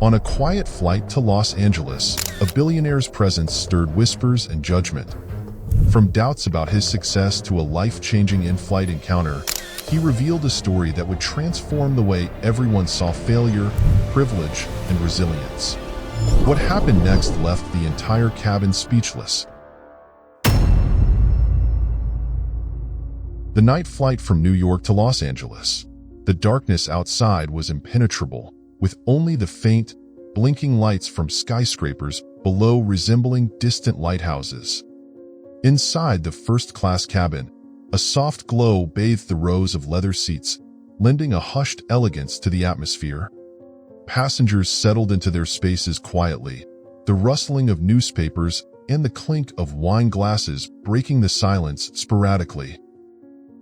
On a quiet flight to Los Angeles, a billionaire's presence stirred whispers and judgment. From doubts about his success to a life-changing in-flight encounter, he revealed a story that would transform the way everyone saw failure, privilege, and resilience. What happened next left the entire cabin speechless. The night flight from New York to Los Angeles. The darkness outside was impenetrable, with only the faint, blinking lights from skyscrapers below resembling distant lighthouses. Inside the first-class cabin, a soft glow bathed the rows of leather seats, lending a hushed elegance to the atmosphere. Passengers settled into their spaces quietly, the rustling of newspapers and the clink of wine glasses breaking the silence sporadically.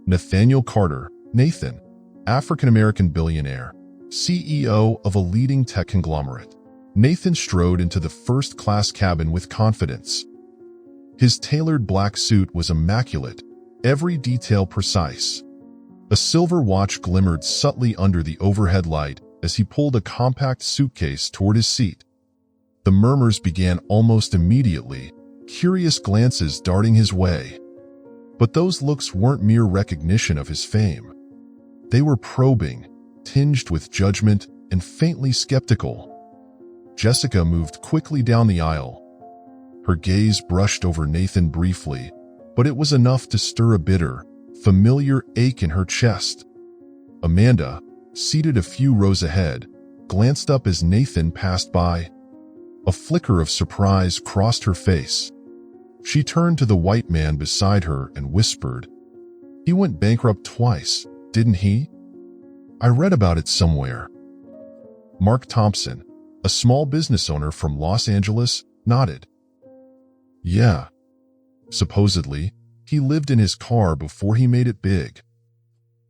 Nathaniel Carter, Nathan, African-American billionaire, CEO of a leading tech conglomerate. Nathan strode into the first-class cabin with confidence. His tailored black suit was immaculate, every detail precise. A silver watch glimmered subtly under the overhead light as he pulled a compact suitcase toward his seat. The murmurs began almost immediately, curious glances darting his way. But those looks weren't mere recognition of his fame. They were probing, tinged with judgment and faintly skeptical. Jessica moved quickly down the aisle. Her gaze brushed over Nathan briefly, but it was enough to stir a bitter, familiar ache in her chest. Amanda, seated a few rows ahead, glanced up as Nathan passed by. A flicker of surprise crossed her face. She turned to the white man beside her and whispered, "He went bankrupt twice, didn't he? I read about it somewhere." Mark Thompson, a small business owner from Los Angeles, nodded. "Yeah. Supposedly, he lived in his car before he made it big."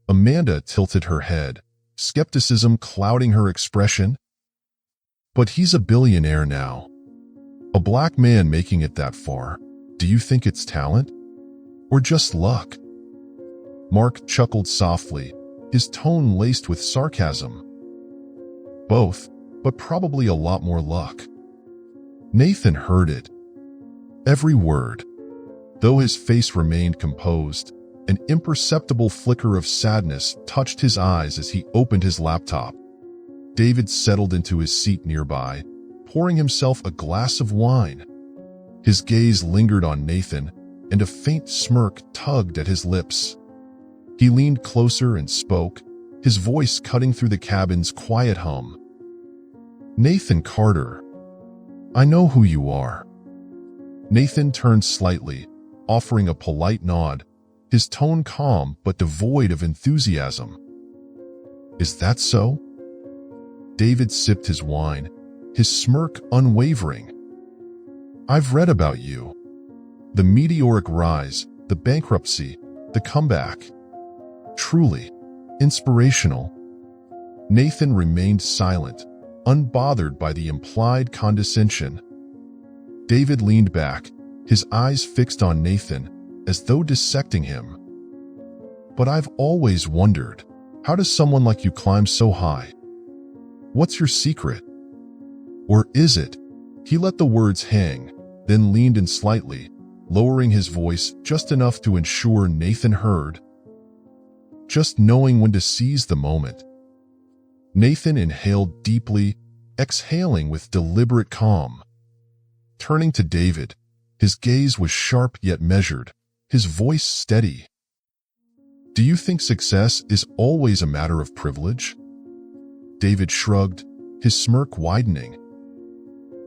Amanda tilted her head, skepticism clouding her expression. "But he's a billionaire now. A black man making it that far. Do you think it's talent? Or just luck?" Mark chuckled softly, his tone laced with sarcasm. "Both, but probably a lot more luck." Nathan heard it. Every word. Though his face remained composed, an imperceptible flicker of sadness touched his eyes as he opened his laptop. David settled into his seat nearby, pouring himself a glass of wine. His gaze lingered on Nathan, and a faint smirk tugged at his lips. He leaned closer and spoke, his voice cutting through the cabin's quiet hum. "Nathan Carter, I know who you are." Nathan turned slightly, offering a polite nod, his tone calm but devoid of enthusiasm. "Is that so?" David sipped his wine, his smirk unwavering. "I've read about you. The meteoric rise, the bankruptcy, the comeback. Truly, inspirational." Nathan remained silent, unbothered by the implied condescension. David leaned back, his eyes fixed on Nathan, as though dissecting him. "But I've always wondered, how does someone like you climb so high? What's your secret? Or is it?" He let the words hang, then leaned in slightly, lowering his voice just enough to ensure Nathan heard. "Just knowing when to seize the moment." Nathan inhaled deeply, exhaling with deliberate calm. Turning to David, his gaze was sharp yet measured, his voice steady. "Do you think success is always a matter of privilege?" David shrugged, his smirk widening.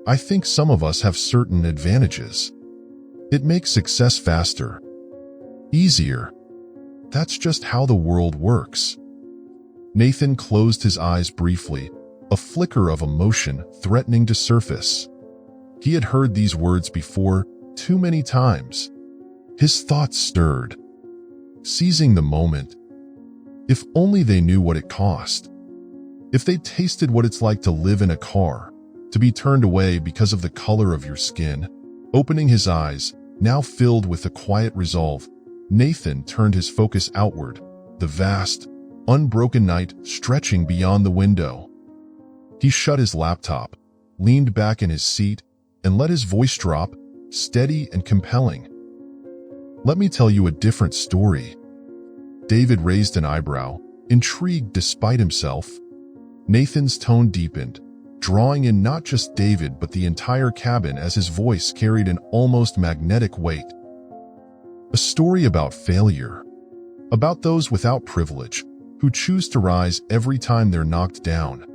"I think some of us have certain advantages. It makes success faster, easier. That's just how the world works." Nathan closed his eyes briefly, a flicker of emotion threatening to surface. He had heard these words before, too many times. His thoughts stirred. Seizing the moment. If only they knew what it cost. If they tasted what it's like to live in a car, to be turned away because of the color of your skin. Opening his eyes, now filled with a quiet resolve, Nathan turned his focus outward, the vast, unbroken night stretching beyond the window. He shut his laptop, leaned back in his seat, and let his voice drop, steady and compelling. "Let me tell you a different story." David raised an eyebrow, intrigued despite himself. Nathan's tone deepened, drawing in not just David but the entire cabin as his voice carried an almost magnetic weight. A story about failure, about those without privilege, who choose to rise every time they're knocked down.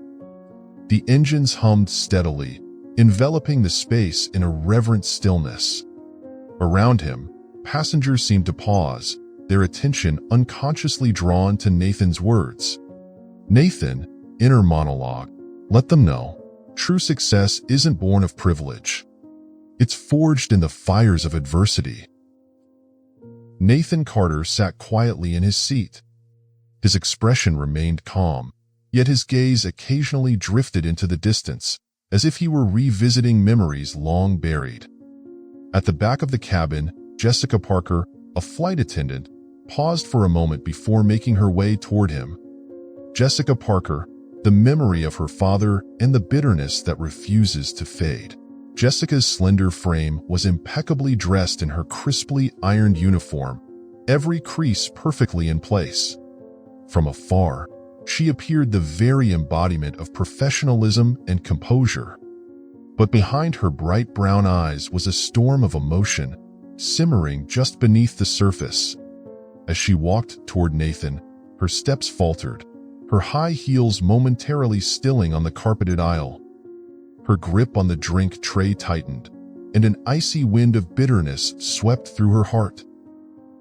The engines hummed steadily, enveloping the space in a reverent stillness. Around him, passengers seemed to pause, their attention unconsciously drawn to Nathan's words. "Nathan," inner monologue, "let them know, true success isn't born of privilege. It's forged in the fires of adversity." Nathan Carter sat quietly in his seat. His expression remained calm, yet his gaze occasionally drifted into the distance, as if he were revisiting memories long buried. At the back of the cabin, Jessica Parker, a flight attendant, paused for a moment before making her way toward him. Jessica Parker, the memory of her father and the bitterness that refuses to fade. Jessica's slender frame was impeccably dressed in her crisply ironed uniform, every crease perfectly in place. From afar, she appeared the very embodiment of professionalism and composure. But behind her bright brown eyes was a storm of emotion, simmering just beneath the surface. As she walked toward Nathan, her steps faltered, her high heels momentarily stilling on the carpeted aisle. Her grip on the drink tray tightened, and an icy wind of bitterness swept through her heart.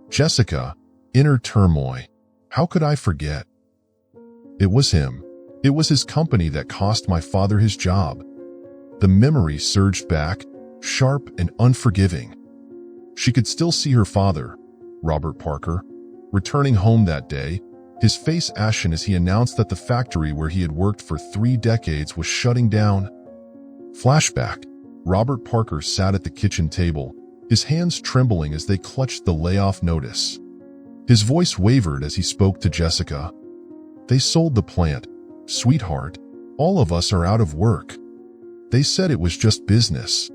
Jessica, inner turmoil. How could I forget? It was him. It was his company that cost my father his job. The memory surged back, sharp and unforgiving. She could still see her father, Robert Parker, returning home that day, his face ashen as he announced that the factory where he had worked for 3 decades was shutting down. Flashback. Robert Parker sat at the kitchen table, his hands trembling as they clutched the layoff notice. His voice wavered as he spoke to Jessica. "They sold the plant. Sweetheart, all of us are out of work. They said it was just business."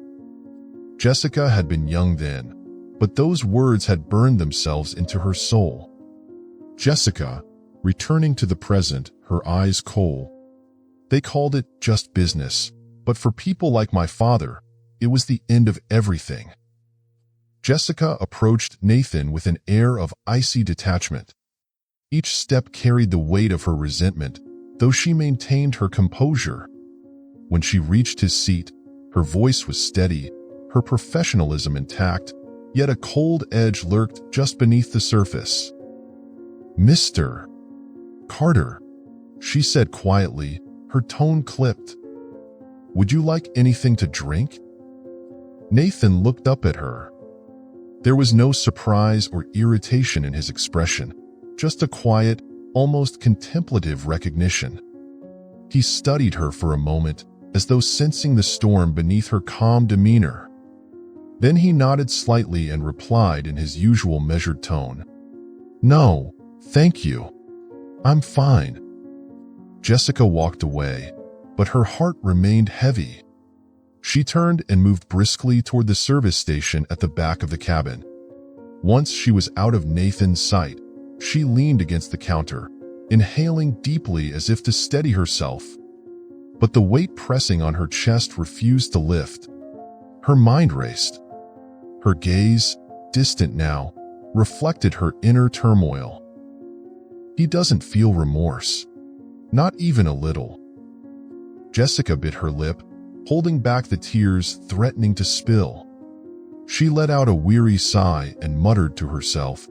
Jessica had been young then, but those words had burned themselves into her soul. Jessica, returning to the present, her eyes cold. "They called it just business, but for people like my father, it was the end of everything." Jessica approached Nathan with an air of icy detachment. Each step carried the weight of her resentment, though she maintained her composure. When she reached his seat, her voice was steady, her professionalism intact, yet a cold edge lurked just beneath the surface. "Mr. Carter," she said quietly, her tone clipped. "Would you like anything to drink?" Nathan looked up at her. There was no surprise or irritation in his expression, just a quiet, almost contemplative recognition. He studied her for a moment, as though sensing the storm beneath her calm demeanor. Then he nodded slightly and replied in his usual measured tone, "No, thank you. I'm fine." Jessica walked away, but her heart remained heavy. She turned and moved briskly toward the service station at the back of the cabin. Once she was out of Nathan's sight, she leaned against the counter, inhaling deeply as if to steady herself. But the weight pressing on her chest refused to lift. Her mind raced. Her gaze, distant now, reflected her inner turmoil. "He doesn't feel remorse. Not even a little." Jessica bit her lip, holding back the tears threatening to spill. She let out a weary sigh and muttered to herself,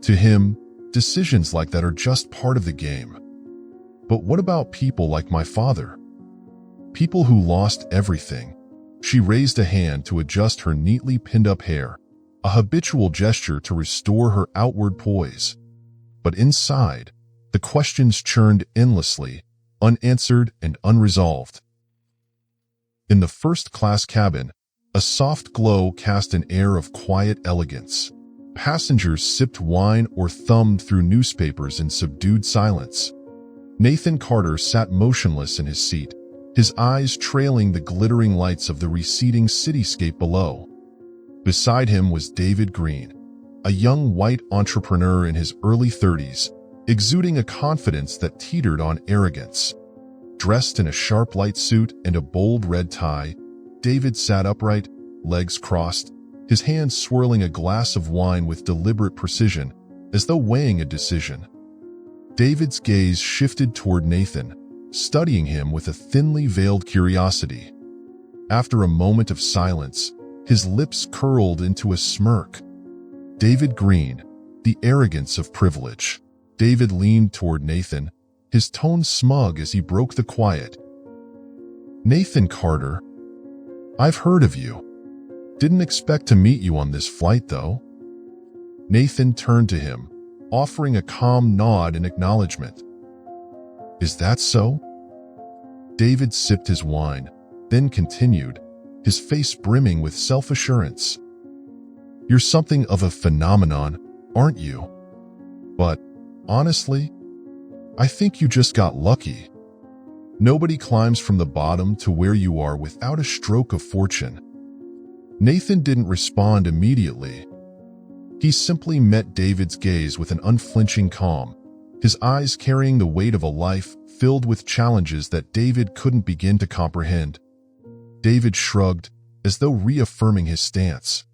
"To him, decisions like that are just part of the game. But what about people like my father? People who lost everything." She raised a hand to adjust her neatly pinned-up hair, a habitual gesture to restore her outward poise. But inside, the questions churned endlessly, unanswered and unresolved. In the first-class cabin, a soft glow cast an air of quiet elegance. Passengers sipped wine or thumbed through newspapers in subdued silence. Nathan Carter sat motionless in his seat, his eyes trailing the glittering lights of the receding cityscape below. Beside him was David Green, a young white entrepreneur in his early 30s, exuding a confidence that teetered on arrogance. Dressed in a sharp light suit and a bold red tie, David sat upright, legs crossed, his hands swirling a glass of wine with deliberate precision, as though weighing a decision. David's gaze shifted toward Nathan, studying him with a thinly veiled curiosity. After a moment of silence, his lips curled into a smirk. David Green, the arrogance of privilege. David leaned toward Nathan, his tone smug as he broke the quiet. "Nathan Carter, I've heard of you. Didn't expect to meet you on this flight, though." Nathan turned to him, offering a calm nod in acknowledgement. "Is that so?" David sipped his wine, then continued, his face brimming with self-assurance. "You're something of a phenomenon, aren't you? But, honestly, I think you just got lucky. Nobody climbs from the bottom to where you are without a stroke of fortune." Nathan didn't respond immediately. He simply met David's gaze with an unflinching calm, his eyes carrying the weight of a life filled with challenges that David couldn't begin to comprehend. David shrugged, as though reaffirming his stance.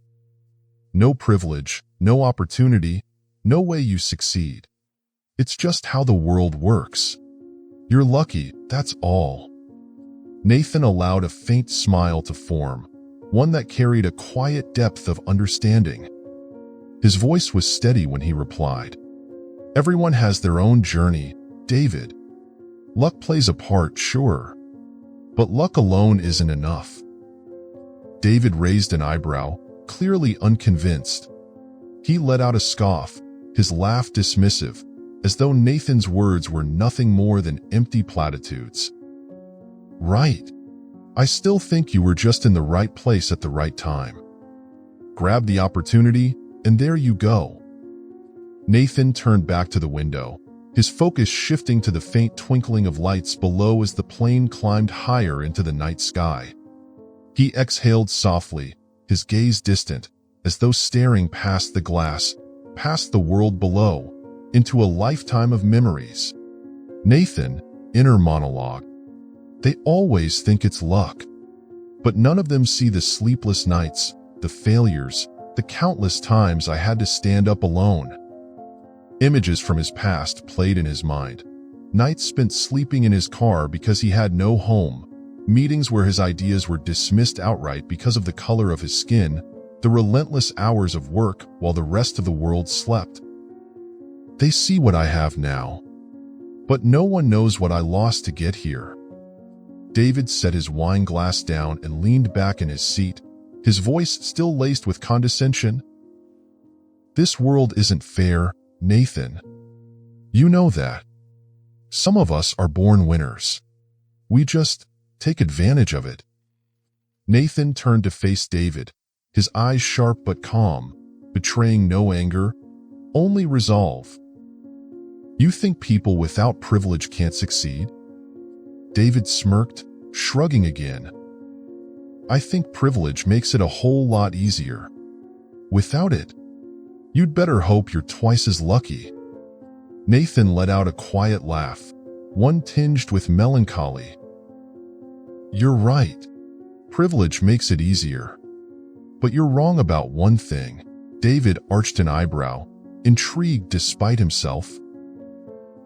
"No privilege, no opportunity, no way you succeed. It's just how the world works. You're lucky, that's all." Nathan allowed a faint smile to form, one that carried a quiet depth of understanding. His voice was steady when he replied, "Everyone has their own journey, David. Luck plays a part, sure. But luck alone isn't enough." David raised an eyebrow, clearly unconvinced. He let out a scoff, his laugh dismissive, as though Nathan's words were nothing more than empty platitudes. "Right. I still think you were just in the right place at the right time. Grab the opportunity, and there you go." Nathan turned back to the window, his focus shifting to the faint twinkling of lights below as the plane climbed higher into the night sky. He exhaled softly, his gaze distant, as though staring past the glass, past the world below, into a lifetime of memories. "Nathan," inner monologue, "they always think it's luck. But none of them see the sleepless nights, the failures, the countless times I had to stand up alone." Images from his past played in his mind. Nights spent sleeping in his car because he had no home, meetings where his ideas were dismissed outright because of the color of his skin, the relentless hours of work while the rest of the world slept. "They see what I have now. But no one knows what I lost to get here." David set his wine glass down and leaned back in his seat, his voice still laced with condescension. "This world isn't fair, Nathan. You know that. Some of us are born winners. We just take advantage of it." Nathan turned to face David, his eyes sharp but calm, betraying no anger, only resolve. "You think people without privilege can't succeed?" David smirked, shrugging again. "I think privilege makes it a whole lot easier. Without it, you'd better hope you're twice as lucky." Nathan let out a quiet laugh, one tinged with melancholy. "You're right. Privilege makes it easier. But you're wrong about one thing." David arched an eyebrow, intrigued despite himself.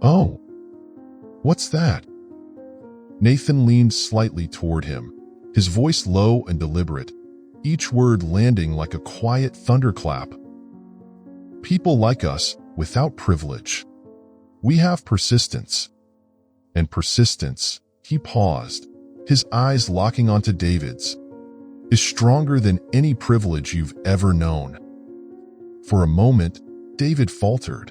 "Oh, what's that?" Nathan leaned slightly toward him, his voice low and deliberate, each word landing like a quiet thunderclap. "People like us, without privilege. We have persistence. And persistence," he paused, his eyes locking onto David's, "is stronger than any privilege you've ever known." For a moment, David faltered.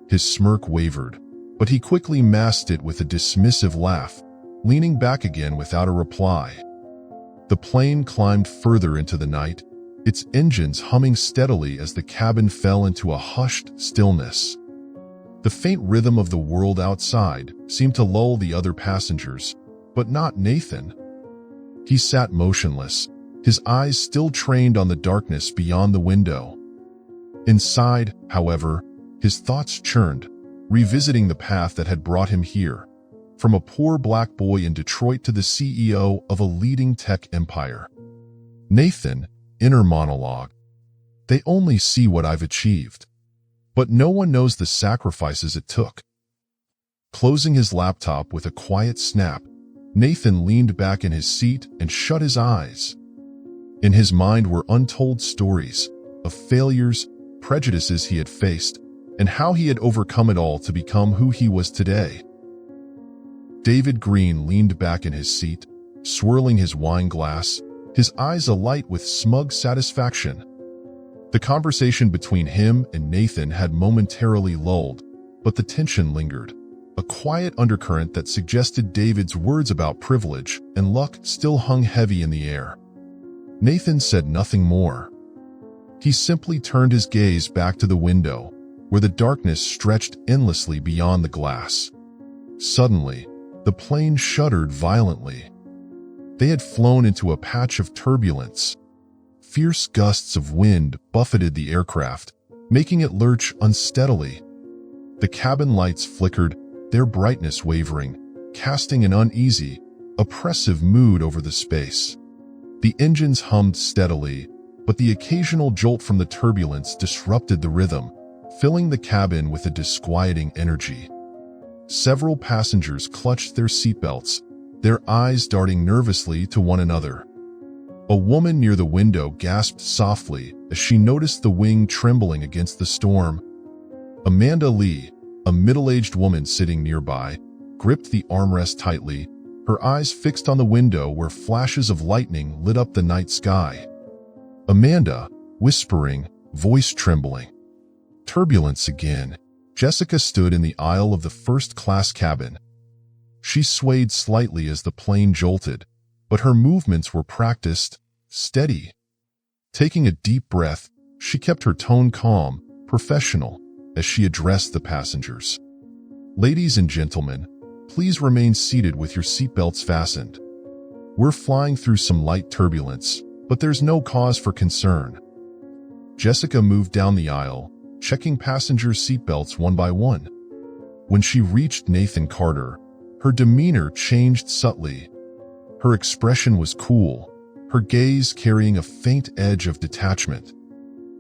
His smirk wavered, but he quickly masked it with a dismissive laugh, leaning back again without a reply. The plane climbed further into the night, its engines humming steadily as the cabin fell into a hushed stillness. The faint rhythm of the world outside seemed to lull the other passengers, but not Nathan. He sat motionless, his eyes still trained on the darkness beyond the window. Inside, however, his thoughts churned, revisiting the path that had brought him here, from a poor black boy in Detroit to the CEO of a leading tech empire. Nathan, inner monologue. They only see what I've achieved, but no one knows the sacrifices it took. Closing his laptop with a quiet snap, Nathan leaned back in his seat and shut his eyes. In his mind were untold stories of failures, prejudices he had faced, and how he had overcome it all to become who he was today. David Green leaned back in his seat, swirling his wine glass, his eyes alight with smug satisfaction. The conversation between him and Nathan had momentarily lulled, but the tension lingered, a quiet undercurrent that suggested David's words about privilege and luck still hung heavy in the air. Nathan said nothing more. He simply turned his gaze back to the window, where the darkness stretched endlessly beyond the glass. Suddenly, the plane shuddered violently. They had flown into a patch of turbulence. Fierce gusts of wind buffeted the aircraft, making it lurch unsteadily. The cabin lights flickered, their brightness wavering, casting an uneasy, oppressive mood over the space. The engines hummed steadily, but the occasional jolt from the turbulence disrupted the rhythm, filling the cabin with a disquieting energy. Several passengers clutched their seatbelts, their eyes darting nervously to one another. A woman near the window gasped softly as she noticed the wing trembling against the storm. Amanda Lee, a middle-aged woman sitting nearby, gripped the armrest tightly, her eyes fixed on the window where flashes of lightning lit up the night sky. Amanda, whispering, voice trembling. Turbulence again. Jessica stood in the aisle of the first-class cabin. She swayed slightly as the plane jolted, but her movements were practiced, steady. Taking a deep breath, she kept her tone calm, professional, as she addressed the passengers. Ladies and gentlemen, please remain seated with your seatbelts fastened. We're flying through some light turbulence, but there's no cause for concern. Jessica moved down the aisle, checking passengers' seatbelts one by one. When she reached Nathan Carter, her demeanor changed subtly. Her expression was cool, her gaze carrying a faint edge of detachment.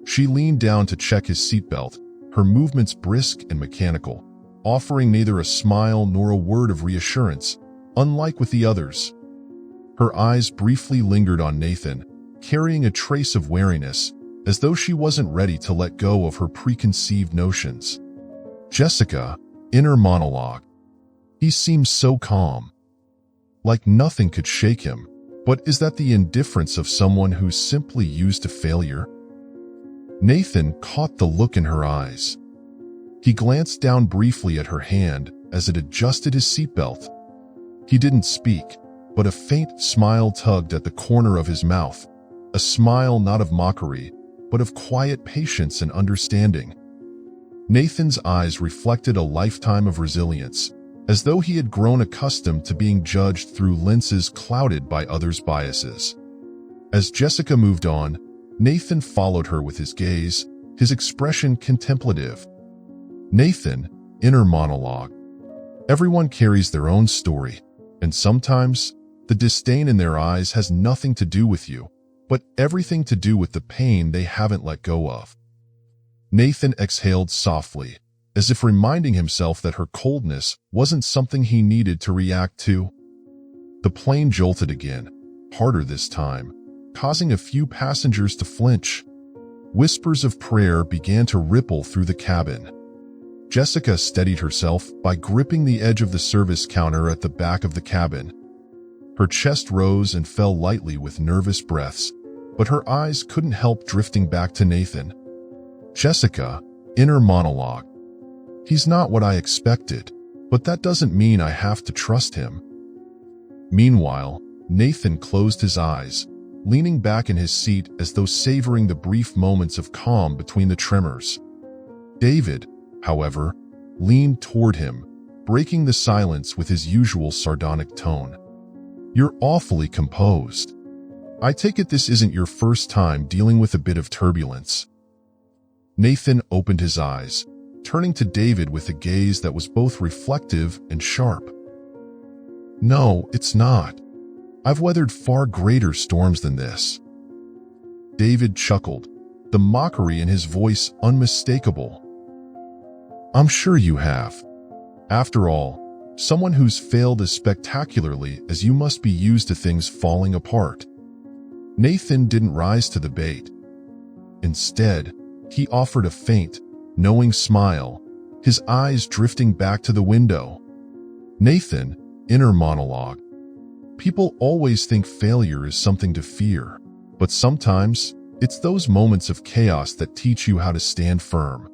She leaned down to check his seatbelt, her movements brisk and mechanical, offering neither a smile nor a word of reassurance, unlike with the others. Her eyes briefly lingered on Nathan, carrying a trace of wariness, as though she wasn't ready to let go of her preconceived notions. Jessica, inner monologue. He seems so calm. Like nothing could shake him, but is that the indifference of someone who's simply used to failure? Nathan caught the look in her eyes. He glanced down briefly at her hand as it adjusted his seatbelt. He didn't speak, but a faint smile tugged at the corner of his mouth, a smile not of mockery, but of quiet patience and understanding. Nathan's eyes reflected a lifetime of resilience, as though he had grown accustomed to being judged through lenses clouded by others' biases. As Jessica moved on, Nathan followed her with his gaze, his expression contemplative. Nathan, inner monologue. Everyone carries their own story, and sometimes the disdain in their eyes has nothing to do with you, but everything to do with the pain they haven't let go of. Nathan exhaled softly, as if reminding himself that her coldness wasn't something he needed to react to. The plane jolted again, harder this time, causing a few passengers to flinch. Whispers of prayer began to ripple through the cabin. Jessica steadied herself by gripping the edge of the service counter at the back of the cabin. Her chest rose and fell lightly with nervous breaths, but her eyes couldn't help drifting back to Nathan. Jessica, inner monologue. He's not what I expected, but that doesn't mean I have to trust him. Meanwhile, Nathan closed his eyes, leaning back in his seat as though savoring the brief moments of calm between the tremors. David, however, leaned toward him, breaking the silence with his usual sardonic tone. You're awfully composed. I take it this isn't your first time dealing with a bit of turbulence." Nathan opened his eyes, turning to David with a gaze that was both reflective and sharp. "No, it's not. I've weathered far greater storms than this." David chuckled, the mockery in his voice unmistakable. "I'm sure you have. After all, someone who's failed as spectacularly as you must be used to things falling apart." Nathan didn't rise to the bait. Instead, he offered a faint, knowing smile, his eyes drifting back to the window. "Nathan, inner monologue. People always think failure is something to fear, but sometimes it's those moments of chaos that teach you how to stand firm."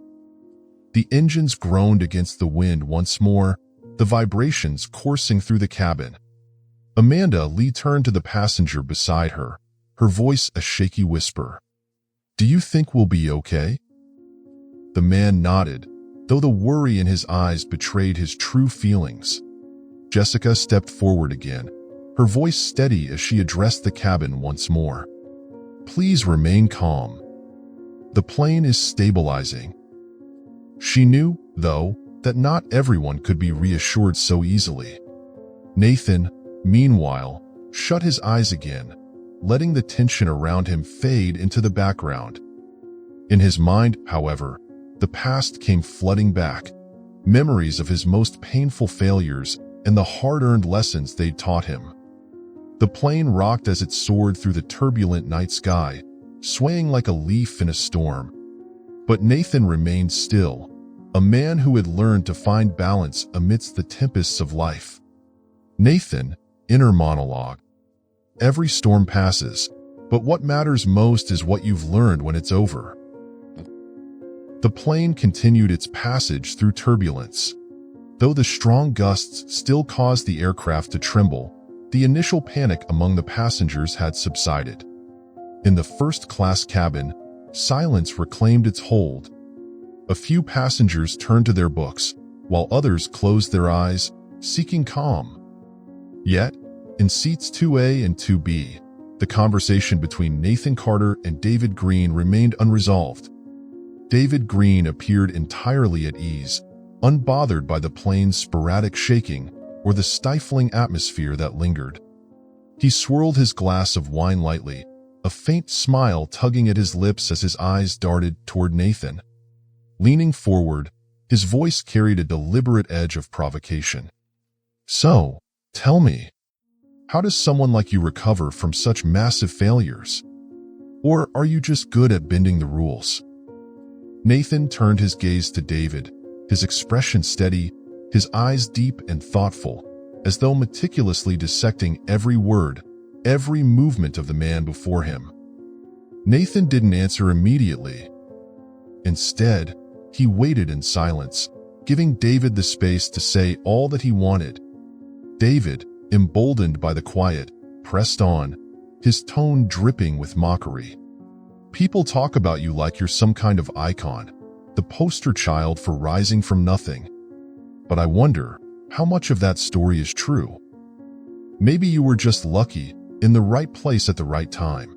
The engines groaned against the wind once more, the vibrations coursing through the cabin. Amanda Lee turned to the passenger beside her, her voice a shaky whisper. "Do you think we'll be okay?" The man nodded, though the worry in his eyes betrayed his true feelings. Jessica stepped forward again, her voice steady as she addressed the cabin once more. "Please remain calm. The plane is stabilizing." She knew, though, that not everyone could be reassured so easily. Nathan, meanwhile, shut his eyes again, letting the tension around him fade into the background. In his mind, however, the past came flooding back, memories of his most painful failures and the hard-earned lessons they'd taught him. The plane rocked as it soared through the turbulent night sky, swaying like a leaf in a storm. But Nathan remained still, a man who had learned to find balance amidst the tempests of life. Nathan, inner monologue. Every storm passes, but what matters most is what you've learned when it's over. The plane continued its passage through turbulence. Though the strong gusts still caused the aircraft to tremble, the initial panic among the passengers had subsided. In the first-class cabin, silence reclaimed its hold. A few passengers turned to their books, while others closed their eyes, seeking calm. Yet, in seats 2A and 2B, the conversation between Nathan Carter and David Green remained unresolved. David Green appeared entirely at ease, unbothered by the plane's sporadic shaking or the stifling atmosphere that lingered. He swirled his glass of wine lightly, a faint smile tugging at his lips as his eyes darted toward Nathan. Leaning forward, his voice carried a deliberate edge of provocation. "So, tell me, how does someone like you recover from such massive failures? Or are you just good at bending the rules?" Nathan turned his gaze to David, his expression steady, his eyes deep and thoughtful, as though meticulously dissecting every word, every movement of the man before him. Nathan didn't answer immediately. Instead, he waited in silence, giving David the space to say all that he wanted. David, emboldened by the quiet, pressed on, his tone dripping with mockery. "People talk about you like you're some kind of icon, the poster child for rising from nothing. But I wonder how much of that story is true. Maybe you were just lucky, in the right place at the right time.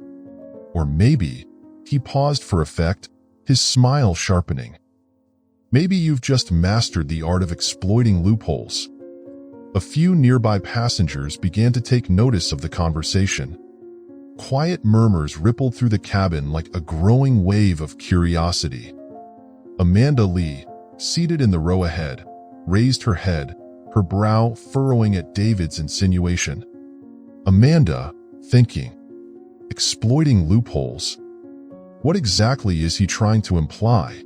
Or maybe," he paused for effect, his smile sharpening, "maybe you've just mastered the art of exploiting loopholes." A few nearby passengers began to take notice of the conversation. Quiet murmurs rippled through the cabin like a growing wave of curiosity. Amanda Lee, seated in the row ahead, raised her head, her brow furrowing at David's insinuation. Amanda, thinking, exploiting loopholes. What exactly is he trying to imply?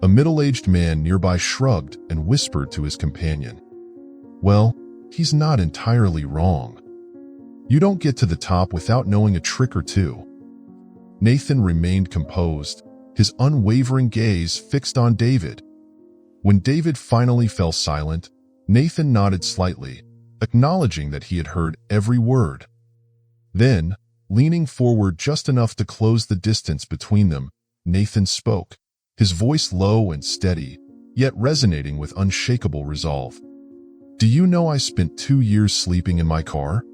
A middle-aged man nearby shrugged and whispered to his companion, "Well, he's not entirely wrong. You don't get to the top without knowing a trick or two." Nathan remained composed, his unwavering gaze fixed on David. When David finally fell silent, Nathan nodded slightly, acknowledging that he had heard every word. Then, leaning forward just enough to close the distance between them, Nathan spoke, his voice low and steady, yet resonating with unshakable resolve. "Do you know I spent 2 years sleeping in my car?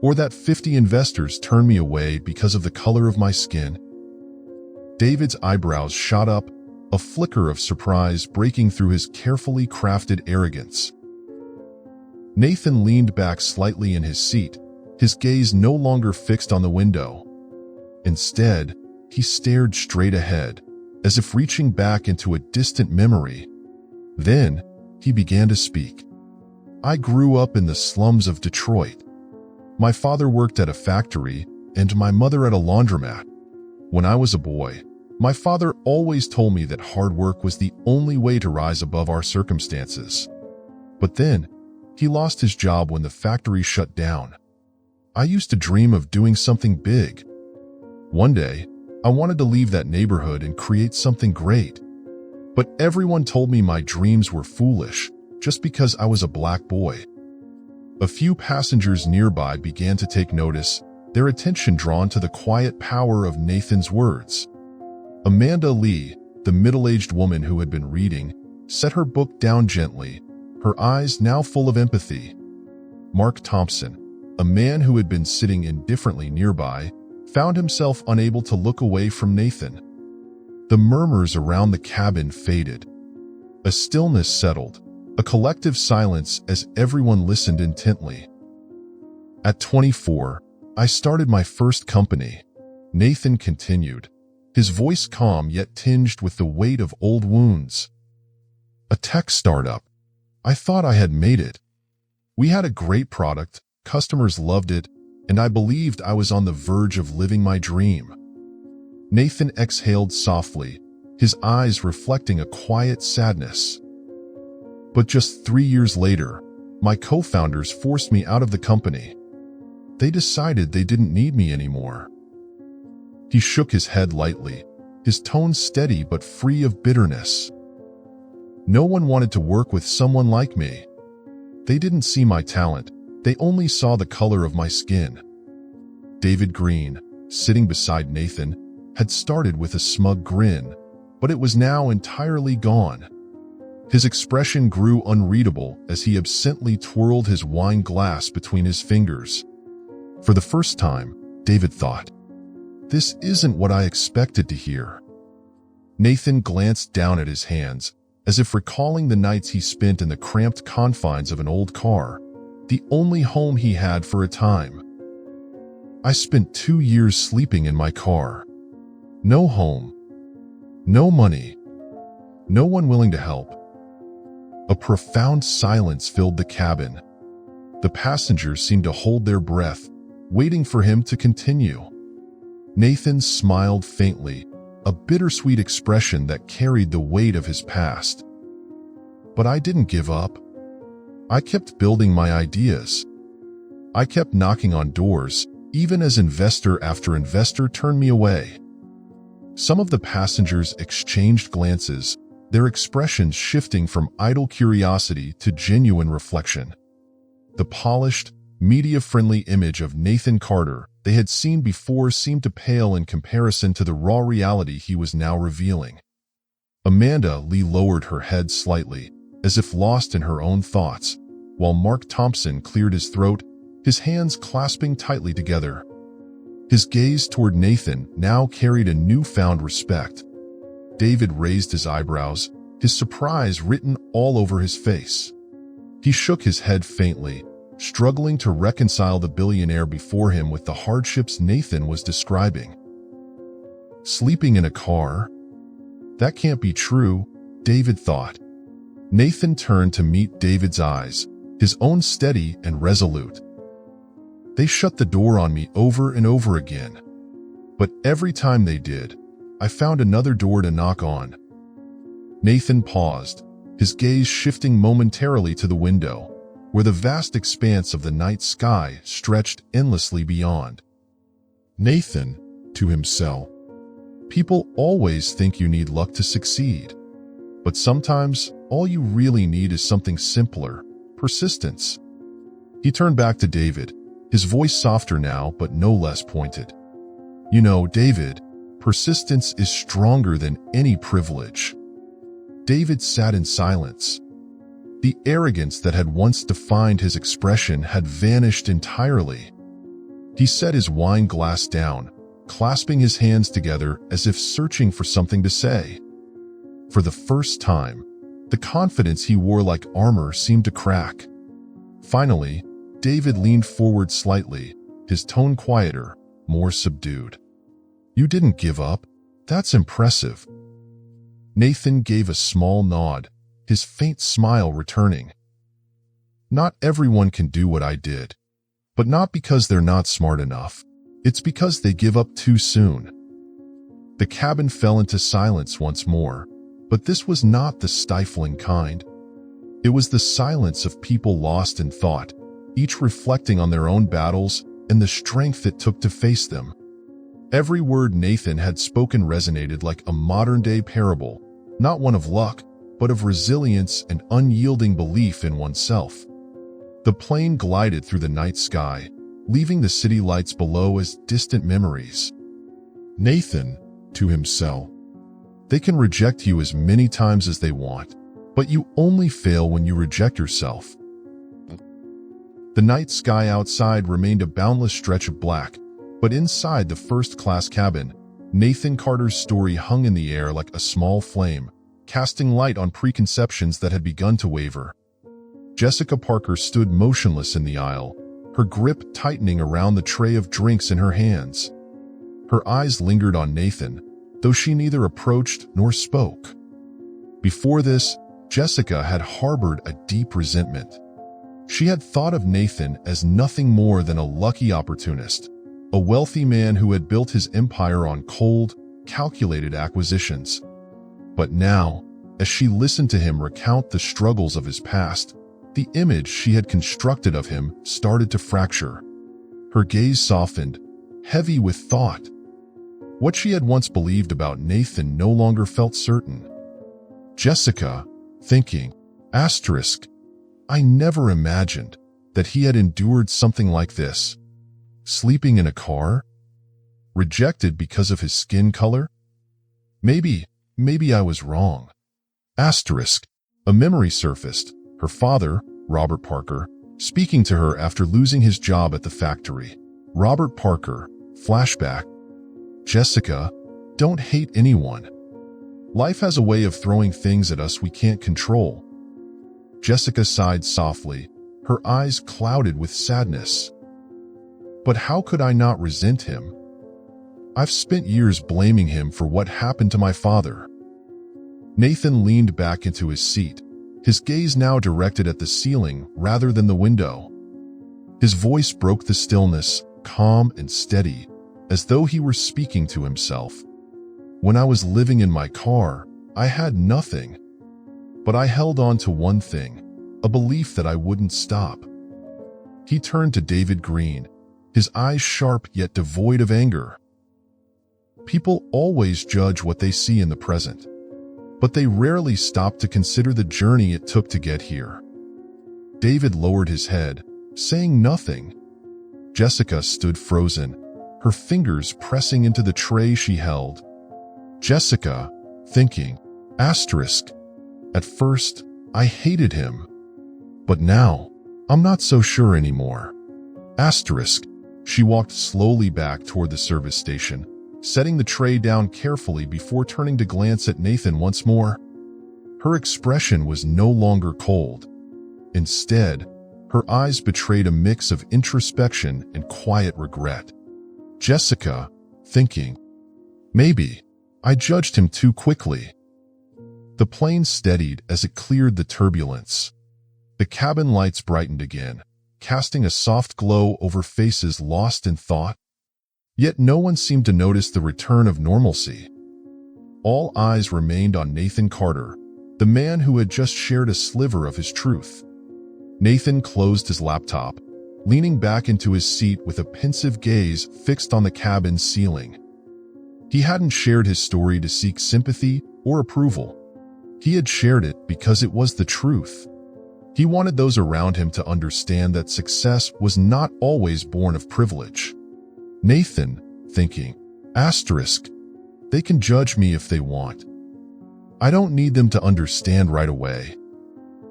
Or that 50 investors turned me away because of the color of my skin? David's eyebrows shot up, a flicker of surprise breaking through his carefully crafted arrogance. Nathan leaned back slightly in his seat, his gaze no longer fixed on the window. Instead, he stared straight ahead, as if reaching back into a distant memory. Then, he began to speak. I grew up in the slums of Detroit. My father worked at a factory, and my mother at a laundromat. When I was a boy, my father always told me that hard work was the only way to rise above our circumstances. But then, he lost his job when the factory shut down. I used to dream of doing something big. One day, I wanted to leave that neighborhood and create something great. But everyone told me my dreams were foolish, just because I was a black boy. A few passengers nearby began to take notice, their attention drawn to the quiet power of Nathan's words. Amanda Lee, the middle-aged woman who had been reading, set her book down gently, her eyes now full of empathy. Mark Thompson, a man who had been sitting indifferently nearby, found himself unable to look away from Nathan. The murmurs around the cabin faded. A stillness settled, a collective silence as everyone listened intently. At 24, I started my first company, Nathan continued, his voice calm yet tinged with the weight of old wounds. A tech startup. I thought I had made it. We had a great product, customers loved it, and I believed I was on the verge of living my dream. Nathan exhaled softly, his eyes reflecting a quiet sadness. But just 3 years later, my co-founders forced me out of the company. They decided they didn't need me anymore. He shook his head lightly, his tone steady but free of bitterness. No one wanted to work with someone like me. They didn't see my talent, they only saw the color of my skin. David Green, sitting beside Nathan, had started with a smug grin, but it was now entirely gone. His expression grew unreadable as he absently twirled his wine glass between his fingers. For the first time, David thought, "This isn't what I expected to hear." Nathan glanced down at his hands, as if recalling the nights he spent in the cramped confines of an old car, the only home he had for a time. I spent 2 years sleeping in my car. No home. No money. No one willing to help. A profound silence filled the cabin. The passengers seemed to hold their breath, waiting for him to continue. Nathan smiled faintly, a bittersweet expression that carried the weight of his past. But I didn't give up. I kept building my ideas. I kept knocking on doors, even as investor after investor turned me away. Some of the passengers exchanged glances, their expressions shifting from idle curiosity to genuine reflection. The polished, media-friendly image of Nathan Carter they had seen before seemed to pale in comparison to the raw reality he was now revealing. Amanda Lee lowered her head slightly, as if lost in her own thoughts, while Mark Thompson cleared his throat, his hands clasping tightly together. His gaze toward Nathan now carried a newfound respect. David raised his eyebrows, his surprise written all over his face. He shook his head faintly, struggling to reconcile the billionaire before him with the hardships Nathan was describing. Sleeping in a car? That can't be true, David thought. Nathan turned to meet David's eyes, his own steady and resolute. They shut the door on me over and over again. But every time they did, I found another door to knock on. Nathan paused, his gaze shifting momentarily to the window, where the vast expanse of the night sky stretched endlessly beyond. Nathan, to himself, people always think you need luck to succeed. But sometimes, all you really need is something simpler, persistence. He turned back to David, his voice softer now but no less pointed. You know, David, persistence is stronger than any privilege. David sat in silence. The arrogance that had once defined his expression had vanished entirely. He set his wine glass down, clasping his hands together as if searching for something to say. For the first time, the confidence he wore like armor seemed to crack. Finally, David leaned forward slightly, his tone quieter, more subdued. "You didn't give up? That's impressive." Nathan gave a small nod, his faint smile returning. "Not everyone can do what I did, but not because they're not smart enough. It's because they give up too soon." The cabin fell into silence once more, but this was not the stifling kind. It was the silence of people lost in thought, each reflecting on their own battles and the strength it took to face them. Every word Nathan had spoken resonated like a modern-day parable, not one of luck, but of resilience and unyielding belief in oneself. The plane glided through the night sky, leaving the city lights below as distant memories. Nathan, to himself, "They can reject you as many times as they want, but you only fail when you reject yourself." The night sky outside remained a boundless stretch of black, but inside the first-class cabin, Nathan Carter's story hung in the air like a small flame, casting light on preconceptions that had begun to waver. Jessica Parker stood motionless in the aisle, her grip tightening around the tray of drinks in her hands. Her eyes lingered on Nathan, though she neither approached nor spoke. Before this, Jessica had harbored a deep resentment. She had thought of Nathan as nothing more than a lucky opportunist, a wealthy man who had built his empire on cold, calculated acquisitions. But now, as she listened to him recount the struggles of his past, the image she had constructed of him started to fracture. Her gaze softened, heavy with thought. What she had once believed about Nathan no longer felt certain. Jessica, thinking, "I never imagined that he had endured something like this. Sleeping in a car? Rejected because of his skin color? Maybe I was wrong." A memory surfaced, her father, Robert Parker, speaking to her after losing his job at the factory. Robert Parker, flashback. "Jessica, don't hate anyone. Life has a way of throwing things at us we can't control." Jessica sighed softly, her eyes clouded with sadness. "But how could I not resent him? I've spent years blaming him for what happened to my father." Nathan leaned back into his seat, his gaze now directed at the ceiling rather than the window. His voice broke the stillness, calm and steady, as though he were speaking to himself. "When I was living in my car, I had nothing. But I held on to one thing, a belief that I wouldn't stop." He turned to David Green, his eyes sharp yet devoid of anger. "People always judge what they see in the present, but they rarely stop to consider the journey it took to get here." David lowered his head, saying nothing. Jessica stood frozen, her fingers pressing into the tray she held. Jessica, thinking, "At first, I hated him. But now, I'm not so sure anymore." She walked slowly back toward the service station, setting the tray down carefully before turning to glance at Nathan once more. Her expression was no longer cold. Instead, her eyes betrayed a mix of introspection and quiet regret. Jessica, thinking, "Maybe I judged him too quickly." The plane steadied as it cleared the turbulence. The cabin lights brightened again, casting a soft glow over faces lost in thought. Yet no one seemed to notice the return of normalcy. All eyes remained on Nathan Carter, the man who had just shared a sliver of his truth. Nathan closed his laptop, leaning back into his seat with a pensive gaze fixed on the cabin's ceiling. He hadn't shared his story to seek sympathy or approval. He had shared it because it was the truth. He wanted those around him to understand that success was not always born of privilege. Nathan, thinking, "They can judge me if they want. I don't need them to understand right away.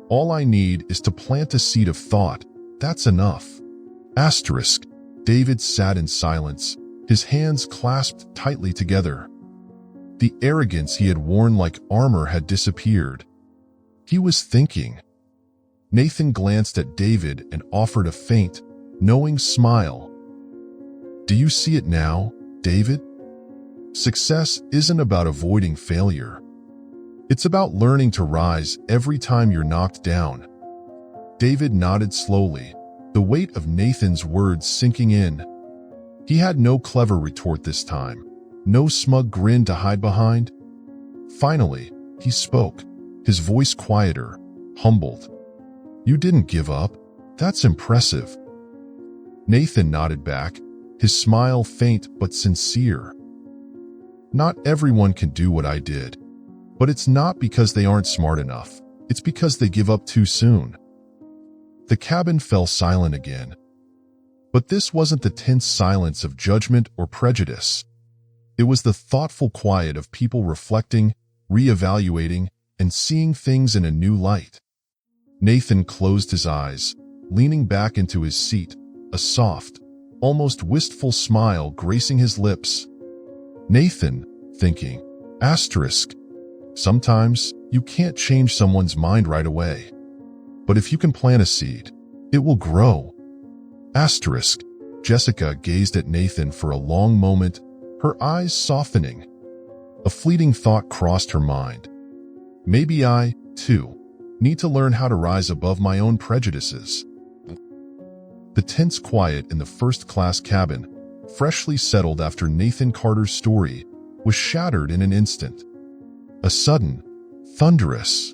All I need is to plant a seed of thought. That's enough." David sat in silence, his hands clasped tightly together. The arrogance he had worn like armor had disappeared. He was thinking. Nathan glanced at David and offered a faint, knowing smile. "Do you see it now, David? Success isn't about avoiding failure. It's about learning to rise every time you're knocked down." David nodded slowly, the weight of Nathan's words sinking in. He had no clever retort this time, no smug grin to hide behind. Finally, he spoke, his voice quieter, humbled. "You didn't give up. That's impressive." Nathan nodded back, his smile faint but sincere. "Not everyone can do what I did, but it's not because they aren't smart enough. It's because they give up too soon." The cabin fell silent again. But this wasn't the tense silence of judgment or prejudice. It was the thoughtful quiet of people reflecting, reevaluating, and seeing things in a new light. Nathan closed his eyes, leaning back into his seat, a soft, almost wistful smile gracing his lips. Nathan, thinking, asterisk, sometimes you can't change someone's mind right away. But if you can plant a seed, it will grow. Asterisk. Jessica gazed at Nathan for a long moment, her eyes softening. A fleeting thought crossed her mind. Maybe I, too, need to learn how to rise above my own prejudices. The tense quiet in the first-class cabin, freshly settled after Nathan Carter's story, was shattered in an instant. A sudden, thunderous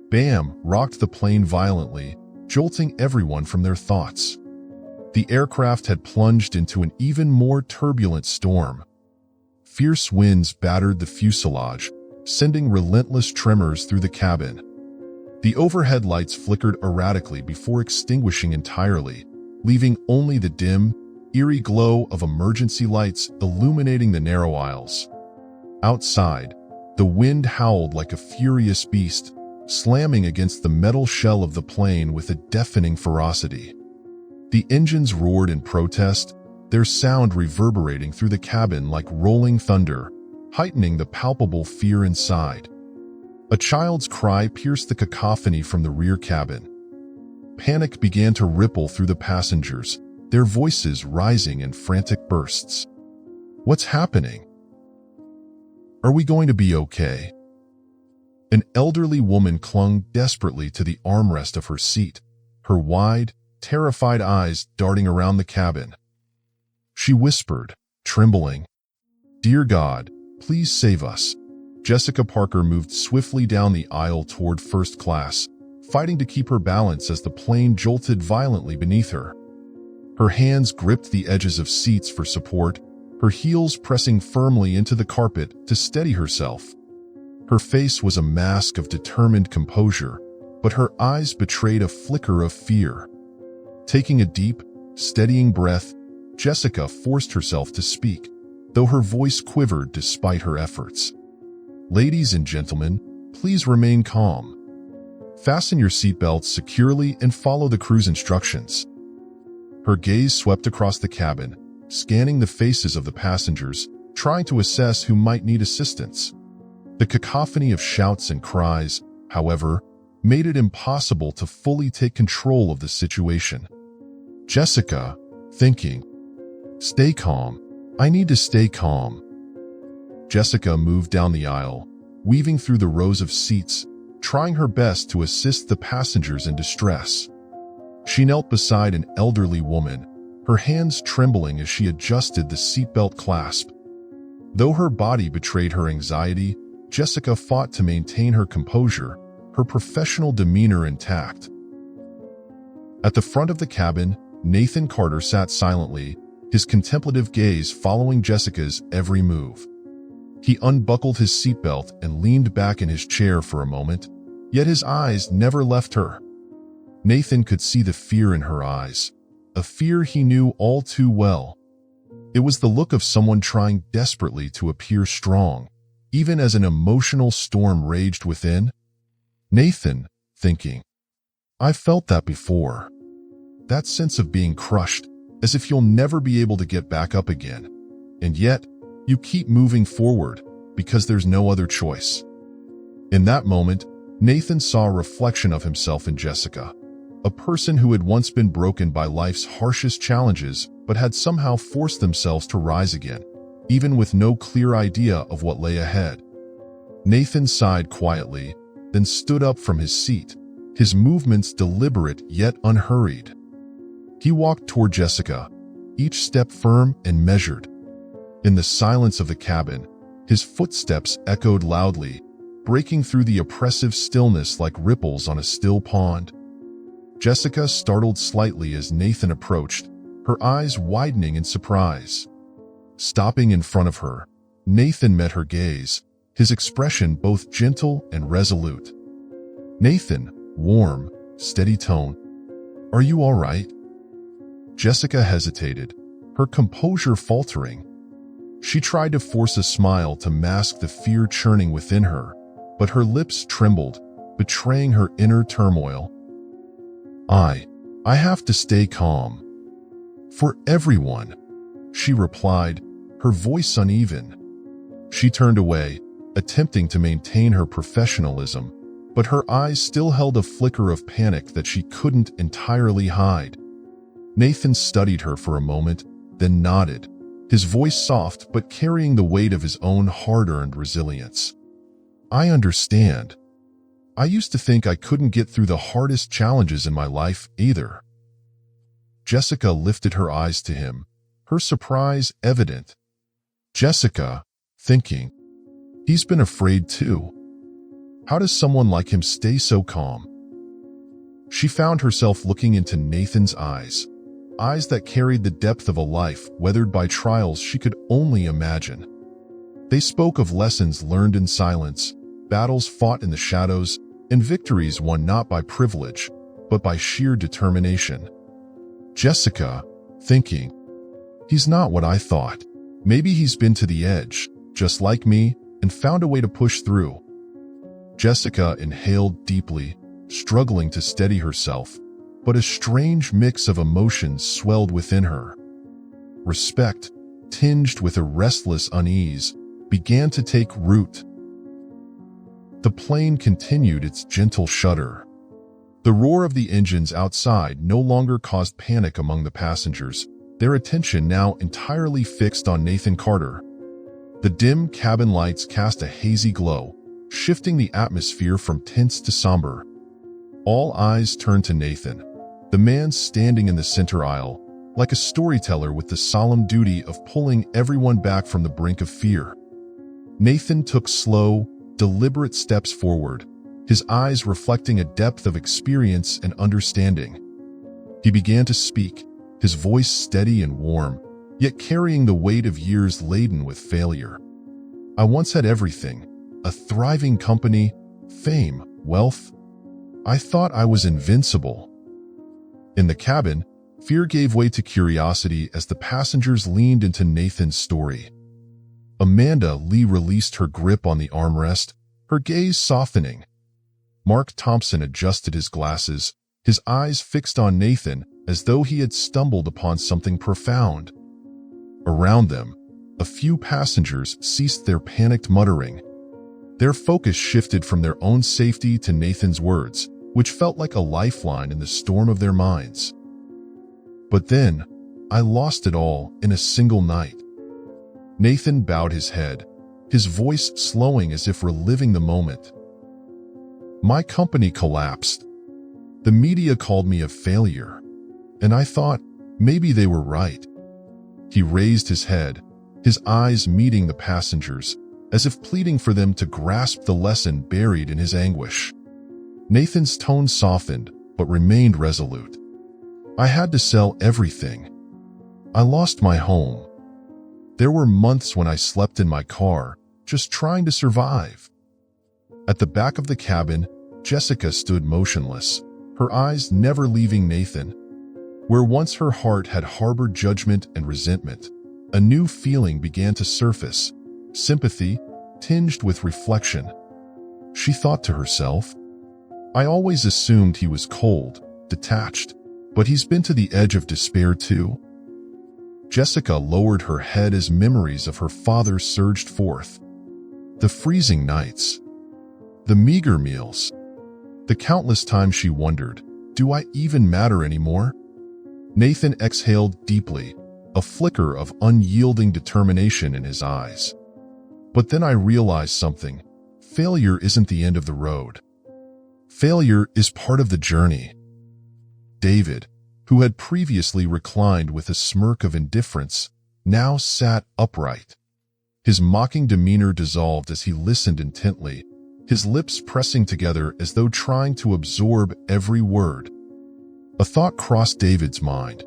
bam rocked the plane violently, jolting everyone from their thoughts. The aircraft had plunged into an even more turbulent storm. Fierce winds battered the fuselage, sending relentless tremors through the cabin. The overhead lights flickered erratically before extinguishing entirely, leaving only the dim, eerie glow of emergency lights illuminating the narrow aisles. Outside, the wind howled like a furious beast, slamming against the metal shell of the plane with a deafening ferocity. The engines roared in protest, their sound reverberating through the cabin like rolling thunder, heightening the palpable fear inside. A child's cry pierced the cacophony from the rear cabin. Panic began to ripple through the passengers, their voices rising in frantic bursts. "What's happening? Are we going to be okay?" An elderly woman clung desperately to the armrest of her seat, her wide, terrified eyes darting around the cabin. She whispered, trembling, "Dear God, please save us." Jessica Parker moved swiftly down the aisle toward first class, fighting to keep her balance as the plane jolted violently beneath her. Her hands gripped the edges of seats for support, her heels pressing firmly into the carpet to steady herself. Her face was a mask of determined composure, but her eyes betrayed a flicker of fear. Taking a deep, steadying breath, Jessica forced herself to speak, though her voice quivered despite her efforts. "Ladies and gentlemen, please remain calm. Fasten your seatbelts securely and follow the crew's instructions." Her gaze swept across the cabin, scanning the faces of the passengers, trying to assess who might need assistance. The cacophony of shouts and cries, however, made it impossible to fully take control of the situation. Jessica, thinking, "Stay calm. I need to stay calm." Jessica moved down the aisle, weaving through the rows of seats, trying her best to assist the passengers in distress. She knelt beside an elderly woman, her hands trembling as she adjusted the seatbelt clasp. Though her body betrayed her anxiety, Jessica fought to maintain her composure, her professional demeanor intact. At the front of the cabin, Nathan Carter sat silently, his contemplative gaze following Jessica's every move. He unbuckled his seatbelt and leaned back in his chair for a moment, yet his eyes never left her. Nathan could see the fear in her eyes, a fear he knew all too well. It was the look of someone trying desperately to appear strong, even as an emotional storm raged within. Nathan, thinking, "I've felt that before. That sense of being crushed, as if you'll never be able to get back up again. And yet, you keep moving forward because there's no other choice. In that moment, Nathan saw a reflection of himself in Jessica, a person who had once been broken by life's harshest challenges but had somehow forced themselves to rise again, even with no clear idea of what lay ahead. Nathan sighed quietly, then stood up from his seat, his movements deliberate yet unhurried. He walked toward Jessica, each step firm and measured. In the silence of the cabin, his footsteps echoed loudly, breaking through the oppressive stillness like ripples on a still pond. Jessica startled slightly as Nathan approached, her eyes widening in surprise. Stopping in front of her, Nathan met her gaze, his expression both gentle and resolute. "Nathan," warm, steady tone. "Are you all right?" Jessica hesitated, her composure faltering. She tried to force a smile to mask the fear churning within her, but her lips trembled, betraying her inner turmoil. I have to stay calm. For everyone," she replied, her voice uneven. She turned away, attempting to maintain her professionalism, but her eyes still held a flicker of panic that she couldn't entirely hide. Nathan studied her for a moment, then nodded, his voice soft but carrying the weight of his own hard-earned resilience. "I understand. I used to think I couldn't get through the hardest challenges in my life either." Jessica lifted her eyes to him, her surprise evident. Jessica, thinking, he's been afraid too. How does someone like him stay so calm? She found herself looking into Nathan's eyes that carried the depth of a life weathered by trials she could only imagine. They spoke of lessons learned in silence, battles fought in the shadows, and victories won not by privilege, but by sheer determination. Jessica, thinking, he's not what I thought. Maybe he's been to the edge, just like me, and found a way to push through. Jessica inhaled deeply, struggling to steady herself, but a strange mix of emotions swelled within her. Respect, tinged with a restless unease, began to take root. The plane continued its gentle shudder. The roar of the engines outside no longer caused panic among the passengers, their attention now entirely fixed on Nathan Carter. The dim cabin lights cast a hazy glow, shifting the atmosphere from tense to somber. All eyes turned to Nathan, the man standing in the center aisle, like a storyteller with the solemn duty of pulling everyone back from the brink of fear. Nathan took slow, deliberate steps forward, his eyes reflecting a depth of experience and understanding. He began to speak, his voice steady and warm, yet carrying the weight of years laden with failure. "I once had everything, a thriving company, fame, wealth. I thought I was invincible." In the cabin, fear gave way to curiosity as the passengers leaned into Nathan's story. Amanda Lee released her grip on the armrest, her gaze softening. Mark Thompson adjusted his glasses, his eyes fixed on Nathan as though he had stumbled upon something profound. Around them, a few passengers ceased their panicked muttering. Their focus shifted from their own safety to Nathan's words, which felt like a lifeline in the storm of their minds. "But then, I lost it all in a single night." Nathan bowed his head, his voice slowing as if reliving the moment. "My company collapsed. The media called me a failure, and I thought maybe they were right." He raised his head, his eyes meeting the passengers, as if pleading for them to grasp the lesson buried in his anguish. Nathan's tone softened, but remained resolute. "I had to sell everything. I lost my home. There were months when I slept in my car, just trying to survive." At the back of the cabin, Jessica stood motionless, her eyes never leaving Nathan. Where once her heart had harbored judgment and resentment, a new feeling began to surface, sympathy, tinged with reflection. She thought to herself, "I always assumed he was cold, detached, but he's been to the edge of despair too. Jessica lowered her head as memories of her father surged forth. The freezing nights, the meager meals, the countless times she wondered, do I even matter anymore? Nathan exhaled deeply, a flicker of unyielding determination in his eyes. But then I realized something. Failure isn't the end of the road. Failure is part of the journey. David, who had previously reclined with a smirk of indifference, now sat upright. His mocking demeanor dissolved as he listened intently, his lips pressing together as though trying to absorb every word. A thought crossed David's mind.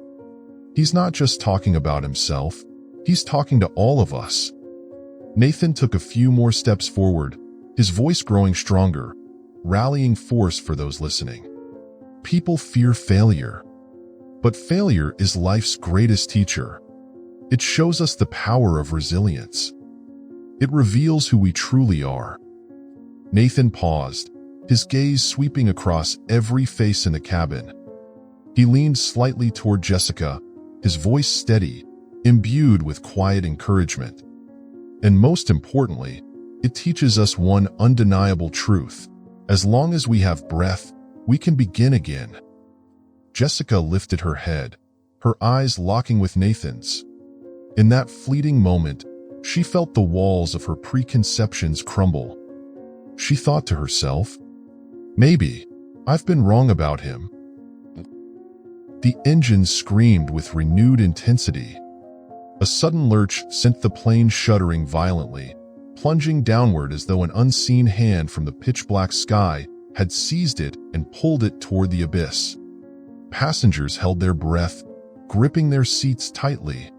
He's not just talking about himself, he's talking to all of us. Nathan took a few more steps forward, his voice growing stronger, rallying force for those listening. People fear failure. But failure is life's greatest teacher. It shows us the power of resilience. It reveals who we truly are. Nathan paused, his gaze sweeping across every face in the cabin. He leaned slightly toward Jessica, his voice steady, imbued with quiet encouragement. And most importantly, it teaches us one undeniable truth. As long as we have breath, we can begin again. Jessica lifted her head, her eyes locking with Nathan's. In that fleeting moment, she felt the walls of her preconceptions crumble. She thought to herself, maybe I've been wrong about him. The engine screamed with renewed intensity. A sudden lurch sent the plane shuddering violently, plunging downward as though an unseen hand from the pitch-black sky had seized it and pulled it toward the abyss. Passengers held their breath, gripping their seats tightly.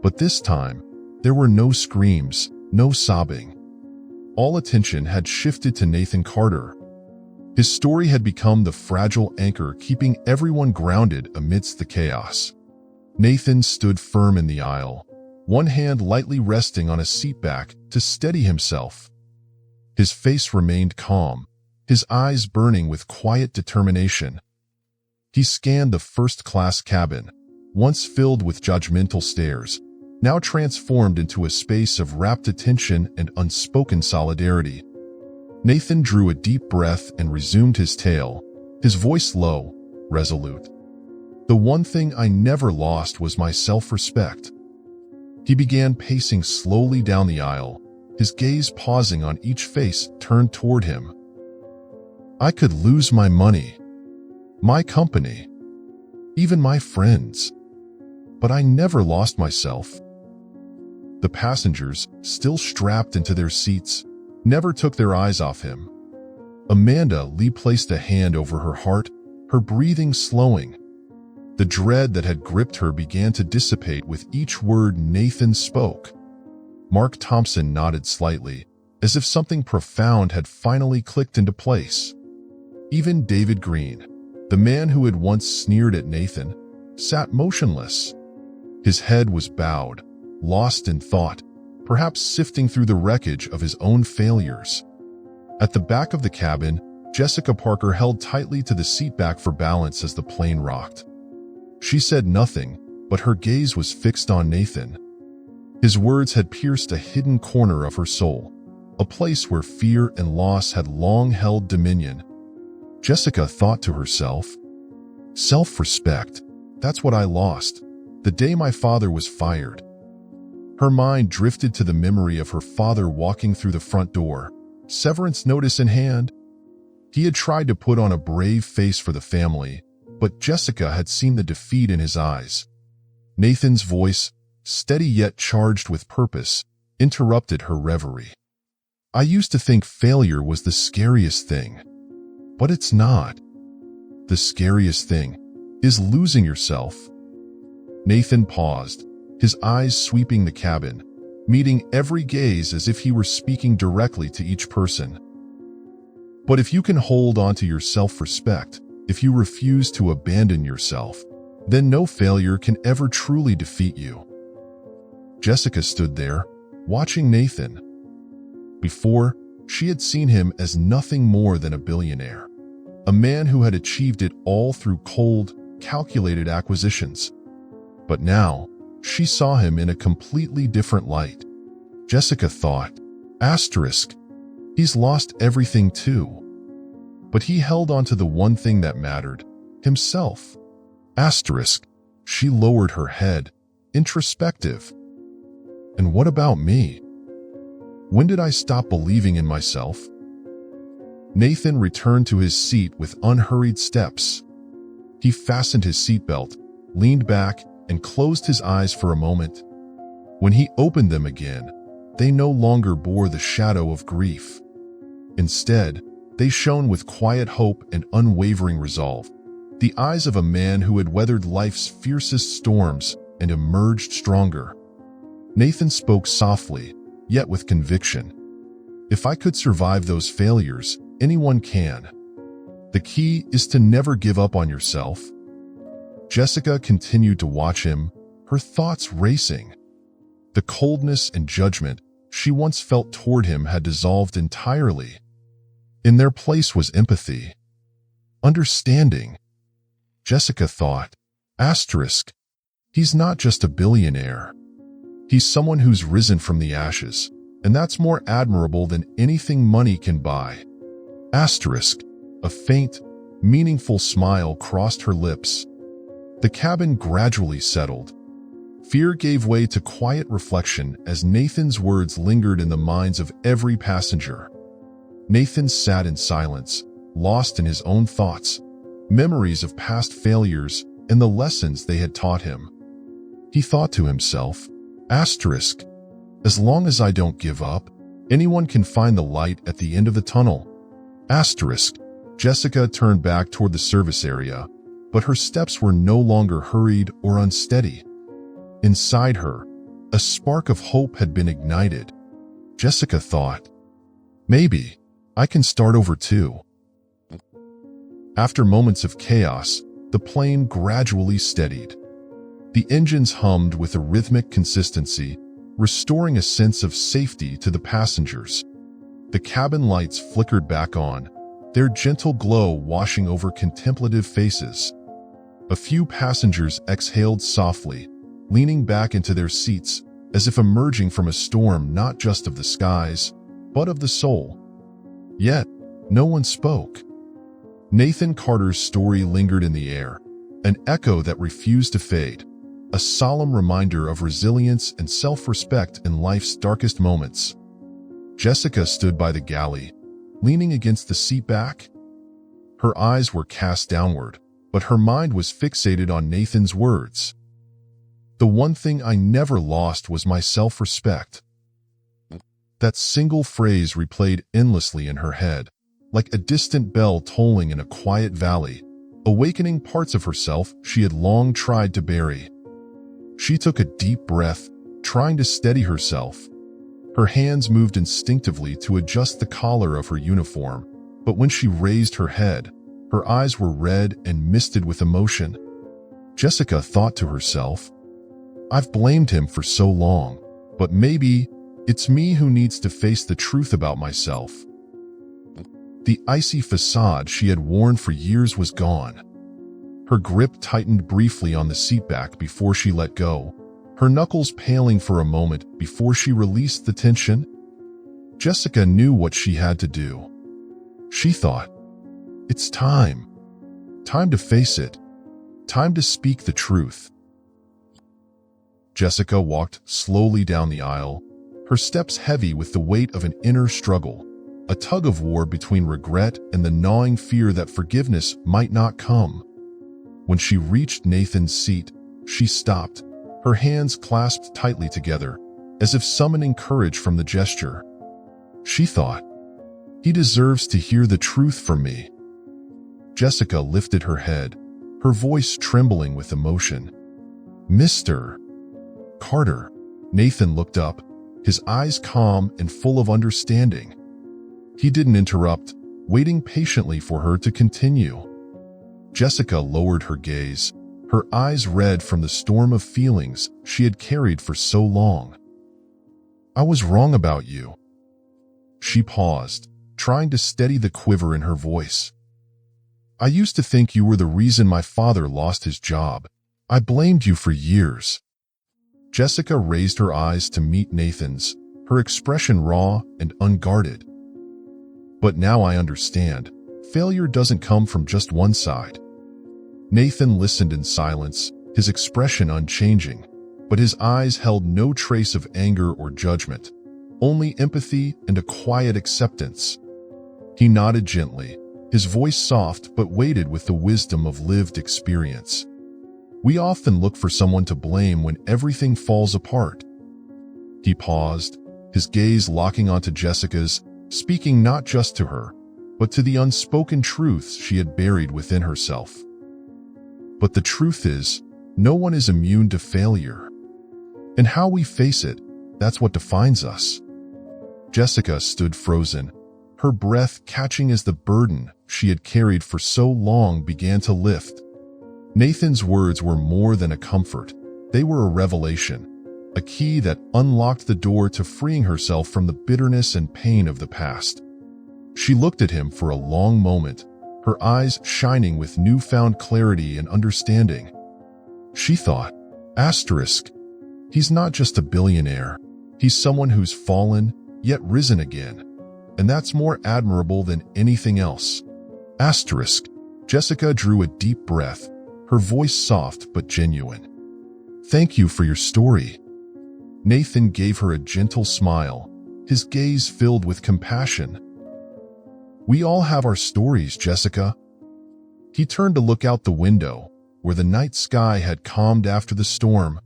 But this time, there were no screams, no sobbing. All attention had shifted to Nathan Carter. His story had become the fragile anchor keeping everyone grounded amidst the chaos. Nathan stood firm in the aisle, one hand lightly resting on a seatback to steady himself. His face remained calm, his eyes burning with quiet determination. He scanned the first-class cabin, once filled with judgmental stares, now transformed into a space of rapt attention and unspoken solidarity. Nathan drew a deep breath and resumed his tale, his voice low, resolute. The one thing I never lost was my self-respect. He began pacing slowly down the aisle, his gaze pausing on each face turned toward him. I could lose my money, my company, even my friends. But I never lost myself. The passengers, still strapped into their seats, never took their eyes off him. Amanda Lee placed a hand over her heart, her breathing slowing. The dread that had gripped her began to dissipate with each word Nathan spoke. Mark Thompson nodded slightly, as if something profound had finally clicked into place. Even David Green, the man who had once sneered at Nathan, sat motionless. His head was bowed, lost in thought, perhaps sifting through the wreckage of his own failures. At the back of the cabin, Jessica Parker held tightly to the seatback for balance as the plane rocked. She said nothing, but her gaze was fixed on Nathan. His words had pierced a hidden corner of her soul, a place where fear and loss had long held dominion. Jessica thought to herself, self-respect, that's what I lost, the day my father was fired. Her mind drifted to the memory of her father walking through the front door, severance notice in hand. He had tried to put on a brave face for the family, but Jessica had seen the defeat in his eyes. Nathan's voice, steady yet charged with purpose, interrupted her reverie. I used to think failure was the scariest thing. But it's not. The scariest thing is losing yourself. Nathan paused, his eyes sweeping the cabin, meeting every gaze as if he were speaking directly to each person. But if you can hold on to your self-respect, if you refuse to abandon yourself, then no failure can ever truly defeat you. Jessica stood there, watching Nathan. Before, she had seen him as nothing more than a billionaire, a man who had achieved it all through cold, calculated acquisitions. But now, she saw him in a completely different light. Jessica thought, asterisk, he's lost everything too. But he held on to the one thing that mattered, himself. Asterisk, she lowered her head, introspective. And what about me? When did I stop believing in myself? Nathan returned to his seat with unhurried steps. He fastened his seatbelt, leaned back, and closed his eyes for a moment. When he opened them again, they no longer bore the shadow of grief. Instead, they shone with quiet hope and unwavering resolve, the eyes of a man who had weathered life's fiercest storms and emerged stronger. Nathan spoke softly, yet with conviction. If I could survive those failures, anyone can. The key is to never give up on yourself. Jessica continued to watch him, her thoughts racing. The coldness and judgment she once felt toward him had dissolved entirely. In their place was empathy, understanding. Jessica thought, asterisk, he's not just a billionaire. He's someone who's risen from the ashes, and that's more admirable than anything money can buy. Asterisk, a faint, meaningful smile crossed her lips. The cabin gradually settled. Fear gave way to quiet reflection as Nathan's words lingered in the minds of every passenger. Nathan sat in silence, lost in his own thoughts, memories of past failures and the lessons they had taught him. He thought to himself, asterisk, as long as I don't give up, anyone can find the light at the end of the tunnel. Asterisk, Jessica turned back toward the service area, but her steps were no longer hurried or unsteady. Inside her, a spark of hope had been ignited. Jessica thought, maybe I can start over too. After moments of chaos, the plane gradually steadied. The engines hummed with a rhythmic consistency, restoring a sense of safety to the passengers. The cabin lights flickered back on, their gentle glow washing over contemplative faces. A few passengers exhaled softly, leaning back into their seats as if emerging from a storm not just of the skies, but of the soul. Yet, no one spoke. Nathan Carter's story lingered in the air, an echo that refused to fade, a solemn reminder of resilience and self-respect in life's darkest moments. Jessica stood by the galley, leaning against the seat back. Her eyes were cast downward, but her mind was fixated on Nathan's words. The one thing I never lost was my self-respect. That single phrase replayed endlessly in her head, like a distant bell tolling in a quiet valley, awakening parts of herself she had long tried to bury. She took a deep breath, trying to steady herself. Her hands moved instinctively to adjust the collar of her uniform, but when she raised her head, her eyes were red and misted with emotion. Jessica thought to herself, I've blamed him for so long, but maybe it's me who needs to face the truth about myself. The icy facade she had worn for years was gone. Her grip tightened briefly on the seatback before she let go, her knuckles paling for a moment before she released the tension. Jessica knew what she had to do. She thought, it's time. Time to face it. Time to speak the truth. Jessica walked slowly down the aisle, her steps heavy with the weight of an inner struggle, a tug-of-war between regret and the gnawing fear that forgiveness might not come. When she reached Nathan's seat, she stopped, her hands clasped tightly together, as if summoning courage from the gesture. She thought, he deserves to hear the truth from me. Jessica lifted her head, her voice trembling with emotion. Mr. Carter. Nathan looked up, his eyes calm and full of understanding. He didn't interrupt, waiting patiently for her to continue. Jessica lowered her gaze, her eyes red from the storm of feelings she had carried for so long. I was wrong about you. She paused, trying to steady the quiver in her voice. I used to think you were the reason my father lost his job. I blamed you for years. Jessica raised her eyes to meet Nathan's, her expression raw and unguarded. But now I understand. Failure doesn't come from just one side. Nathan listened in silence, his expression unchanging, but his eyes held no trace of anger or judgment, only empathy and a quiet acceptance. He nodded gently, his voice soft but weighted with the wisdom of lived experience. We often look for someone to blame when everything falls apart. He paused, his gaze locking onto Jessica's, speaking not just to her, but to the unspoken truths she had buried within herself. But the truth is, no one is immune to failure. And how we face it, that's what defines us. Jessica stood frozen, her breath catching as the burden she had carried for so long began to lift. Nathan's words were more than a comfort. They were a revelation, a key that unlocked the door to freeing herself from the bitterness and pain of the past. She looked at him for a long moment, her eyes shining with newfound clarity and understanding. She thought, he's not just a billionaire. He's someone who's fallen, yet risen again. And that's more admirable than anything else. Jessica drew a deep breath, her voice soft but genuine. Thank you for your story. Nathan gave her a gentle smile, his gaze filled with compassion. We all have our stories, Jessica. He turned to look out the window, where the night sky had calmed after the storm.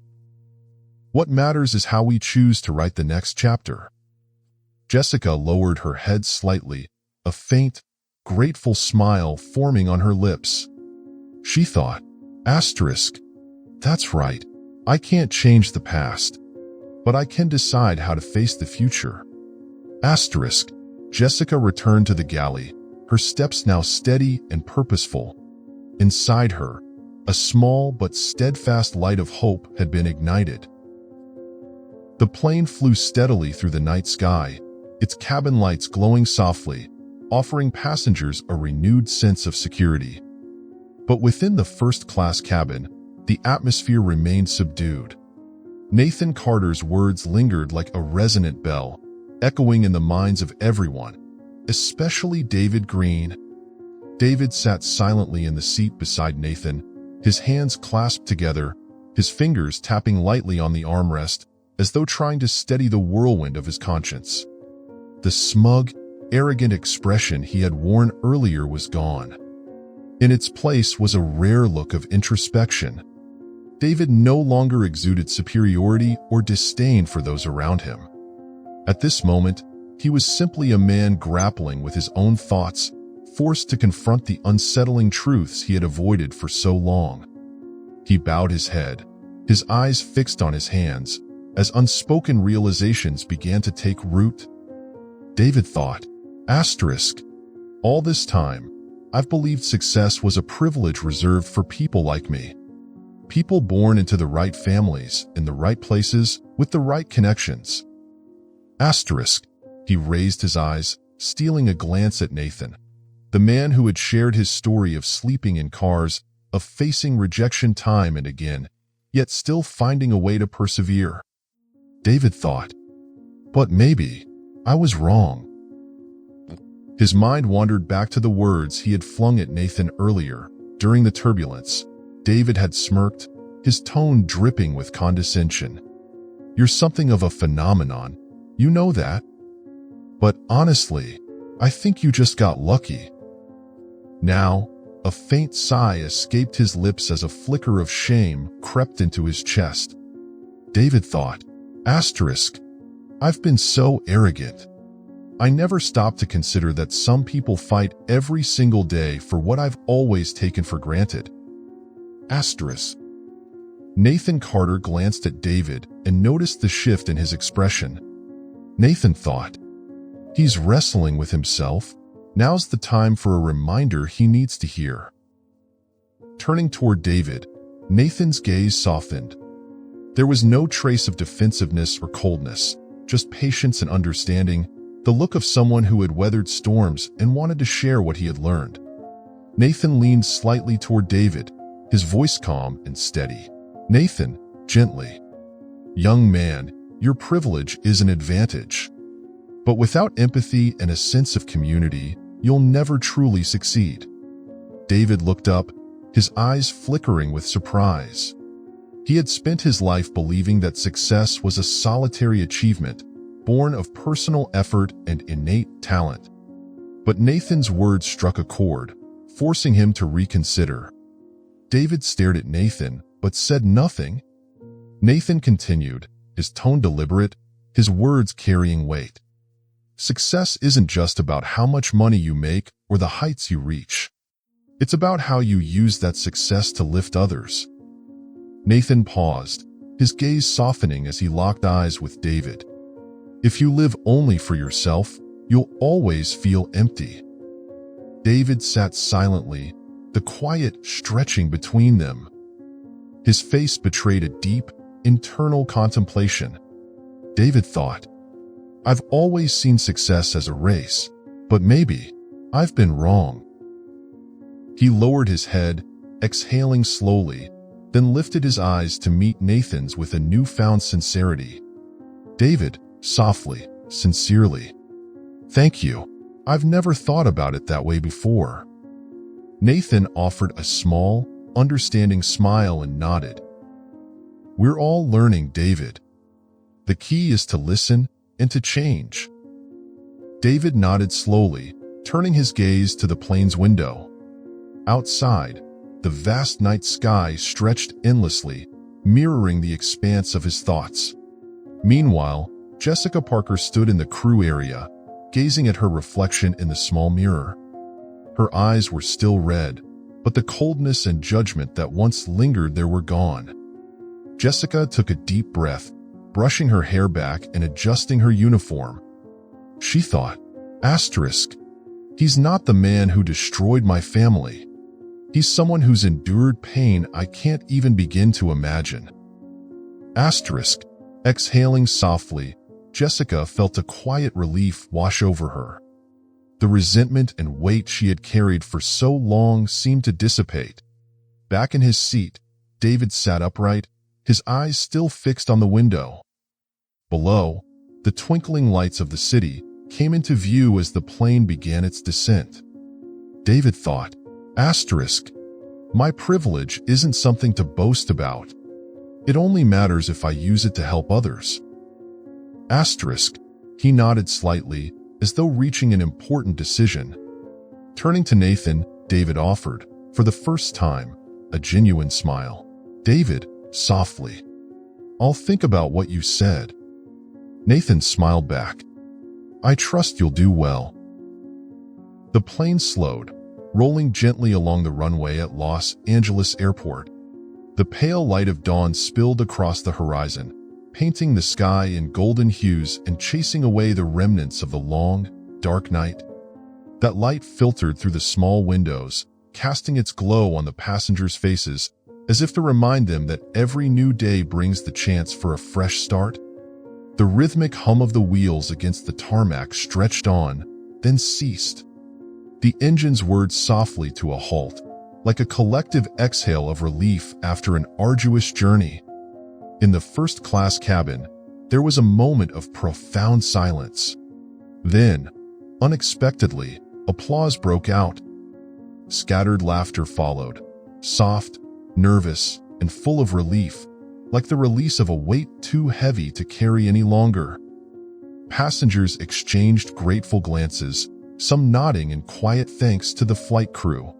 What matters is how we choose to write the next chapter. Jessica lowered her head slightly, a faint, grateful smile forming on her lips. She thought, that's right. I can't change the past, but I can decide how to face the future. Jessica returned to the galley, her steps now steady and purposeful. Inside her, a small but steadfast light of hope had been ignited. The plane flew steadily through the night sky, its cabin lights glowing softly, offering passengers a renewed sense of security. But within the first-class cabin, the atmosphere remained subdued. Nathan Carter's words lingered like a resonant bell, echoing in the minds of everyone, especially David Green. David sat silently in the seat beside Nathan, his hands clasped together, his fingers tapping lightly on the armrest, as though trying to steady the whirlwind of his conscience. The smug, arrogant expression he had worn earlier was gone. In its place was a rare look of introspection. David no longer exuded superiority or disdain for those around him. At this moment, he was simply a man grappling with his own thoughts, forced to confront the unsettling truths he had avoided for so long. He bowed his head, his eyes fixed on his hands, as unspoken realizations began to take root. David thought, all this time, I've believed success was a privilege reserved for people like me. People born into the right families, in the right places, with the right connections. He raised his eyes, stealing a glance at Nathan, the man who had shared his story of sleeping in cars, of facing rejection time and again, yet still finding a way to persevere. David thought, but maybe I was wrong. His mind wandered back to the words he had flung at Nathan earlier. During the turbulence, David had smirked, his tone dripping with condescension. You're something of a phenomenon, you know that. But honestly, I think you just got lucky. Now, a faint sigh escaped his lips as a flicker of shame crept into his chest. David thought, I've been so arrogant. I never stopped to consider that some people fight every single day for what I've always taken for granted. Nathan Carter glanced at David and noticed the shift in his expression. Nathan thought, he's wrestling with himself. Now's the time for a reminder he needs to hear. Turning toward David, Nathan's gaze softened. There was no trace of defensiveness or coldness, just patience and understanding, the look of someone who had weathered storms and wanted to share what he had learned. Nathan leaned slightly toward David, his voice calm and steady. Nathan, gently. Young man, your privilege is an advantage. But without empathy and a sense of community, you'll never truly succeed. David looked up, his eyes flickering with surprise. He had spent his life believing that success was a solitary achievement, born of personal effort and innate talent. But Nathan's words struck a chord, forcing him to reconsider. David stared at Nathan, but said nothing. Nathan continued, his tone deliberate, his words carrying weight. Success isn't just about how much money you make or the heights you reach. It's about how you use that success to lift others. Nathan paused, his gaze softening as he locked eyes with David. If you live only for yourself, you'll always feel empty. David sat silently, the quiet stretching between them. His face betrayed a deep, internal contemplation. David thought, I've always seen success as a race, but maybe I've been wrong. He lowered his head, exhaling slowly, then lifted his eyes to meet Nathan's with a newfound sincerity. David, softly, sincerely. Thank you. I've never thought about it that way before. Nathan offered a small, understanding smile and nodded. We're all learning, David. The key is to listen and to change. David nodded slowly, turning his gaze to the plane's window. Outside, the vast night sky stretched endlessly, mirroring the expanse of his thoughts. Meanwhile, Jessica Parker stood in the crew area, gazing at her reflection in the small mirror. Her eyes were still red, but the coldness and judgment that once lingered there were gone. Jessica took a deep breath, brushing her hair back and adjusting her uniform. She thought, he's not the man who destroyed my family. He's someone who's endured pain I can't even begin to imagine. Exhaling softly, Jessica felt a quiet relief wash over her. The resentment and weight she had carried for so long seemed to dissipate. Back in his seat, David sat upright, his eyes still fixed on the window. Below, the twinkling lights of the city came into view as the plane began its descent. David thought, my privilege isn't something to boast about. It only matters if I use it to help others. He nodded slightly, as though reaching an important decision. Turning to Nathan, David offered, for the first time, a genuine smile. David, softly. I'll think about what you said. Nathan smiled back. I trust you'll do well. The plane slowed, rolling gently along the runway at Los Angeles Airport. The pale light of dawn spilled across the horizon, painting the sky in golden hues and chasing away the remnants of the long, dark night. That light filtered through the small windows, casting its glow on the passengers' faces, as if to remind them that every new day brings the chance for a fresh start. The rhythmic hum of the wheels against the tarmac stretched on, then ceased. The engines whirred softly to a halt, like a collective exhale of relief after an arduous journey. In the first-class cabin, there was a moment of profound silence. Then, unexpectedly, applause broke out. Scattered laughter followed, soft, nervous, and full of relief, like the release of a weight too heavy to carry any longer. Passengers exchanged grateful glances, some nodding in quiet thanks to the flight crew.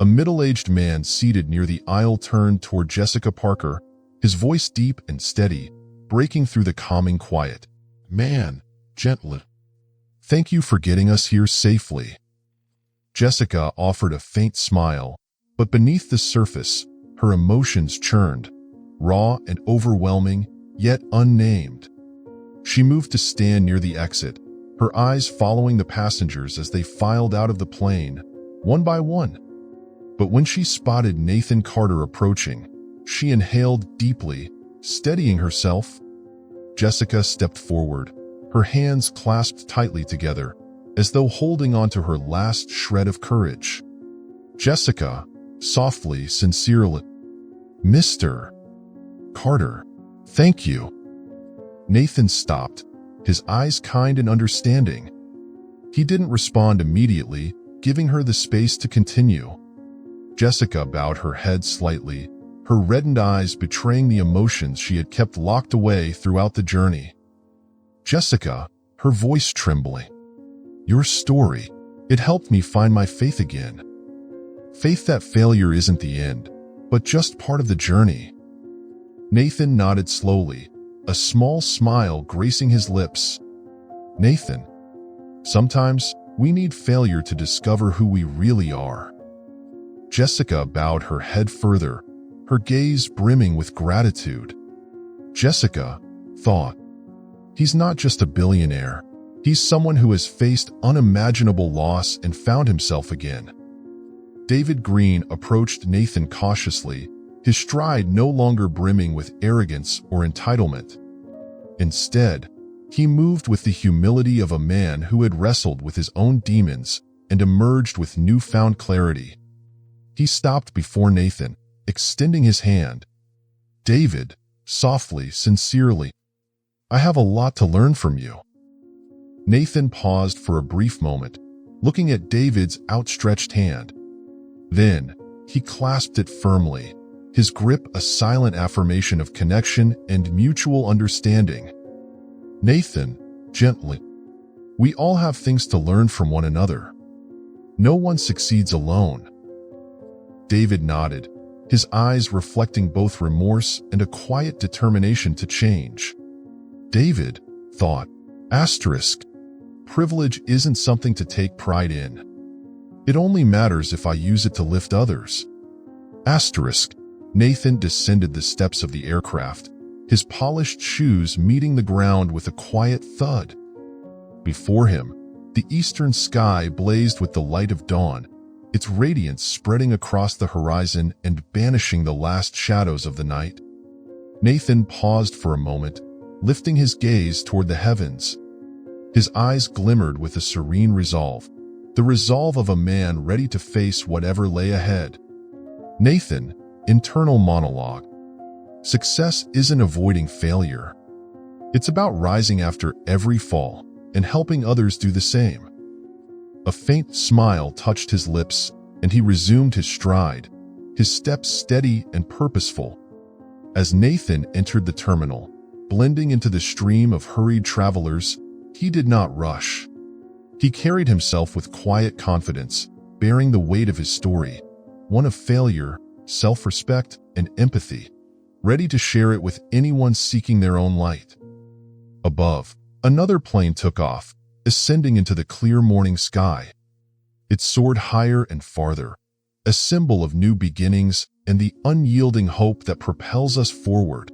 A middle-aged man seated near the aisle turned toward Jessica Parker, his voice deep and steady, breaking through the calming quiet. Man, gently. Thank you for getting us here safely. Jessica offered a faint smile, but beneath the surface, her emotions churned, raw and overwhelming, yet unnamed. She moved to stand near the exit, her eyes following the passengers as they filed out of the plane, one by one. But when she spotted Nathan Carter approaching, she inhaled deeply, steadying herself. Jessica stepped forward, her hands clasped tightly together, as though holding on to her last shred of courage. Jessica, softly, sincerely. Mr. Carter, Thank you. Nathan stopped, his eyes kind and understanding. He didn't respond immediately, giving her the space to continue. Jessica bowed her head slightly, her reddened eyes betraying the emotions she had kept locked away throughout the journey. Jessica, her voice trembling. Your story, it helped me find my faith again. Faith that failure isn't the end, but just part of the journey. Nathan nodded slowly, a small smile gracing his lips. Nathan, sometimes we need failure to discover who we really are. Jessica bowed her head further, her gaze brimming with gratitude. Jessica thought, he's not just a billionaire. He's someone who has faced unimaginable loss and found himself again. David Green approached Nathan cautiously, his stride no longer brimming with arrogance or entitlement. Instead, he moved with the humility of a man who had wrestled with his own demons and emerged with newfound clarity. He stopped before Nathan, extending his hand. David, softly, sincerely, I have a lot to learn from you. Nathan paused for a brief moment, looking at David's outstretched hand. Then, he clasped it firmly, his grip a silent affirmation of connection and mutual understanding. Nathan, gently, we all have things to learn from one another. No one succeeds alone. David nodded, his eyes reflecting both remorse and a quiet determination to change. David thought, asterisk, privilege isn't something to take pride in. It only matters if I use it to lift others. Asterisk. Nathan descended the steps of the aircraft, his polished shoes meeting the ground with a quiet thud. Before him, the eastern sky blazed with the light of dawn, its radiance spreading across the horizon and banishing the last shadows of the night. Nathan paused for a moment, lifting his gaze toward the heavens. His eyes glimmered with a serene resolve, the resolve of a man ready to face whatever lay ahead. Nathan, internal monologue. Success isn't avoiding failure. It's about rising after every fall and helping others do the same. A faint smile touched his lips, and he resumed his stride, his steps steady and purposeful. As Nathan entered the terminal, blending into the stream of hurried travelers, he did not rush. He carried himself with quiet confidence, bearing the weight of his story, one of failure, self-respect, and empathy, ready to share it with anyone seeking their own light. Above, another plane took off, ascending into the clear morning sky. It soared higher and farther, a symbol of new beginnings and the unyielding hope that propels us forward.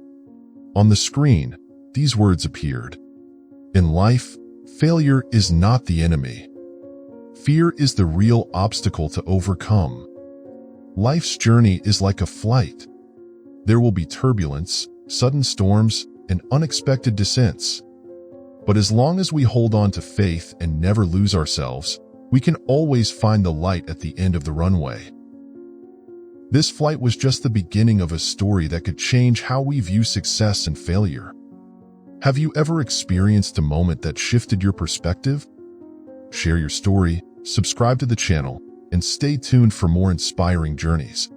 On the screen, these words appeared. In life, failure is not the enemy. Fear is the real obstacle to overcome. Life's journey is like a flight. There will be turbulence, sudden storms, and unexpected descents. But as long as we hold on to faith and never lose ourselves, we can always find the light at the end of the runway. This flight was just the beginning of a story that could change how we view success and failure. Have you ever experienced a moment that shifted your perspective? Share your story, subscribe to the channel, and stay tuned for more inspiring journeys.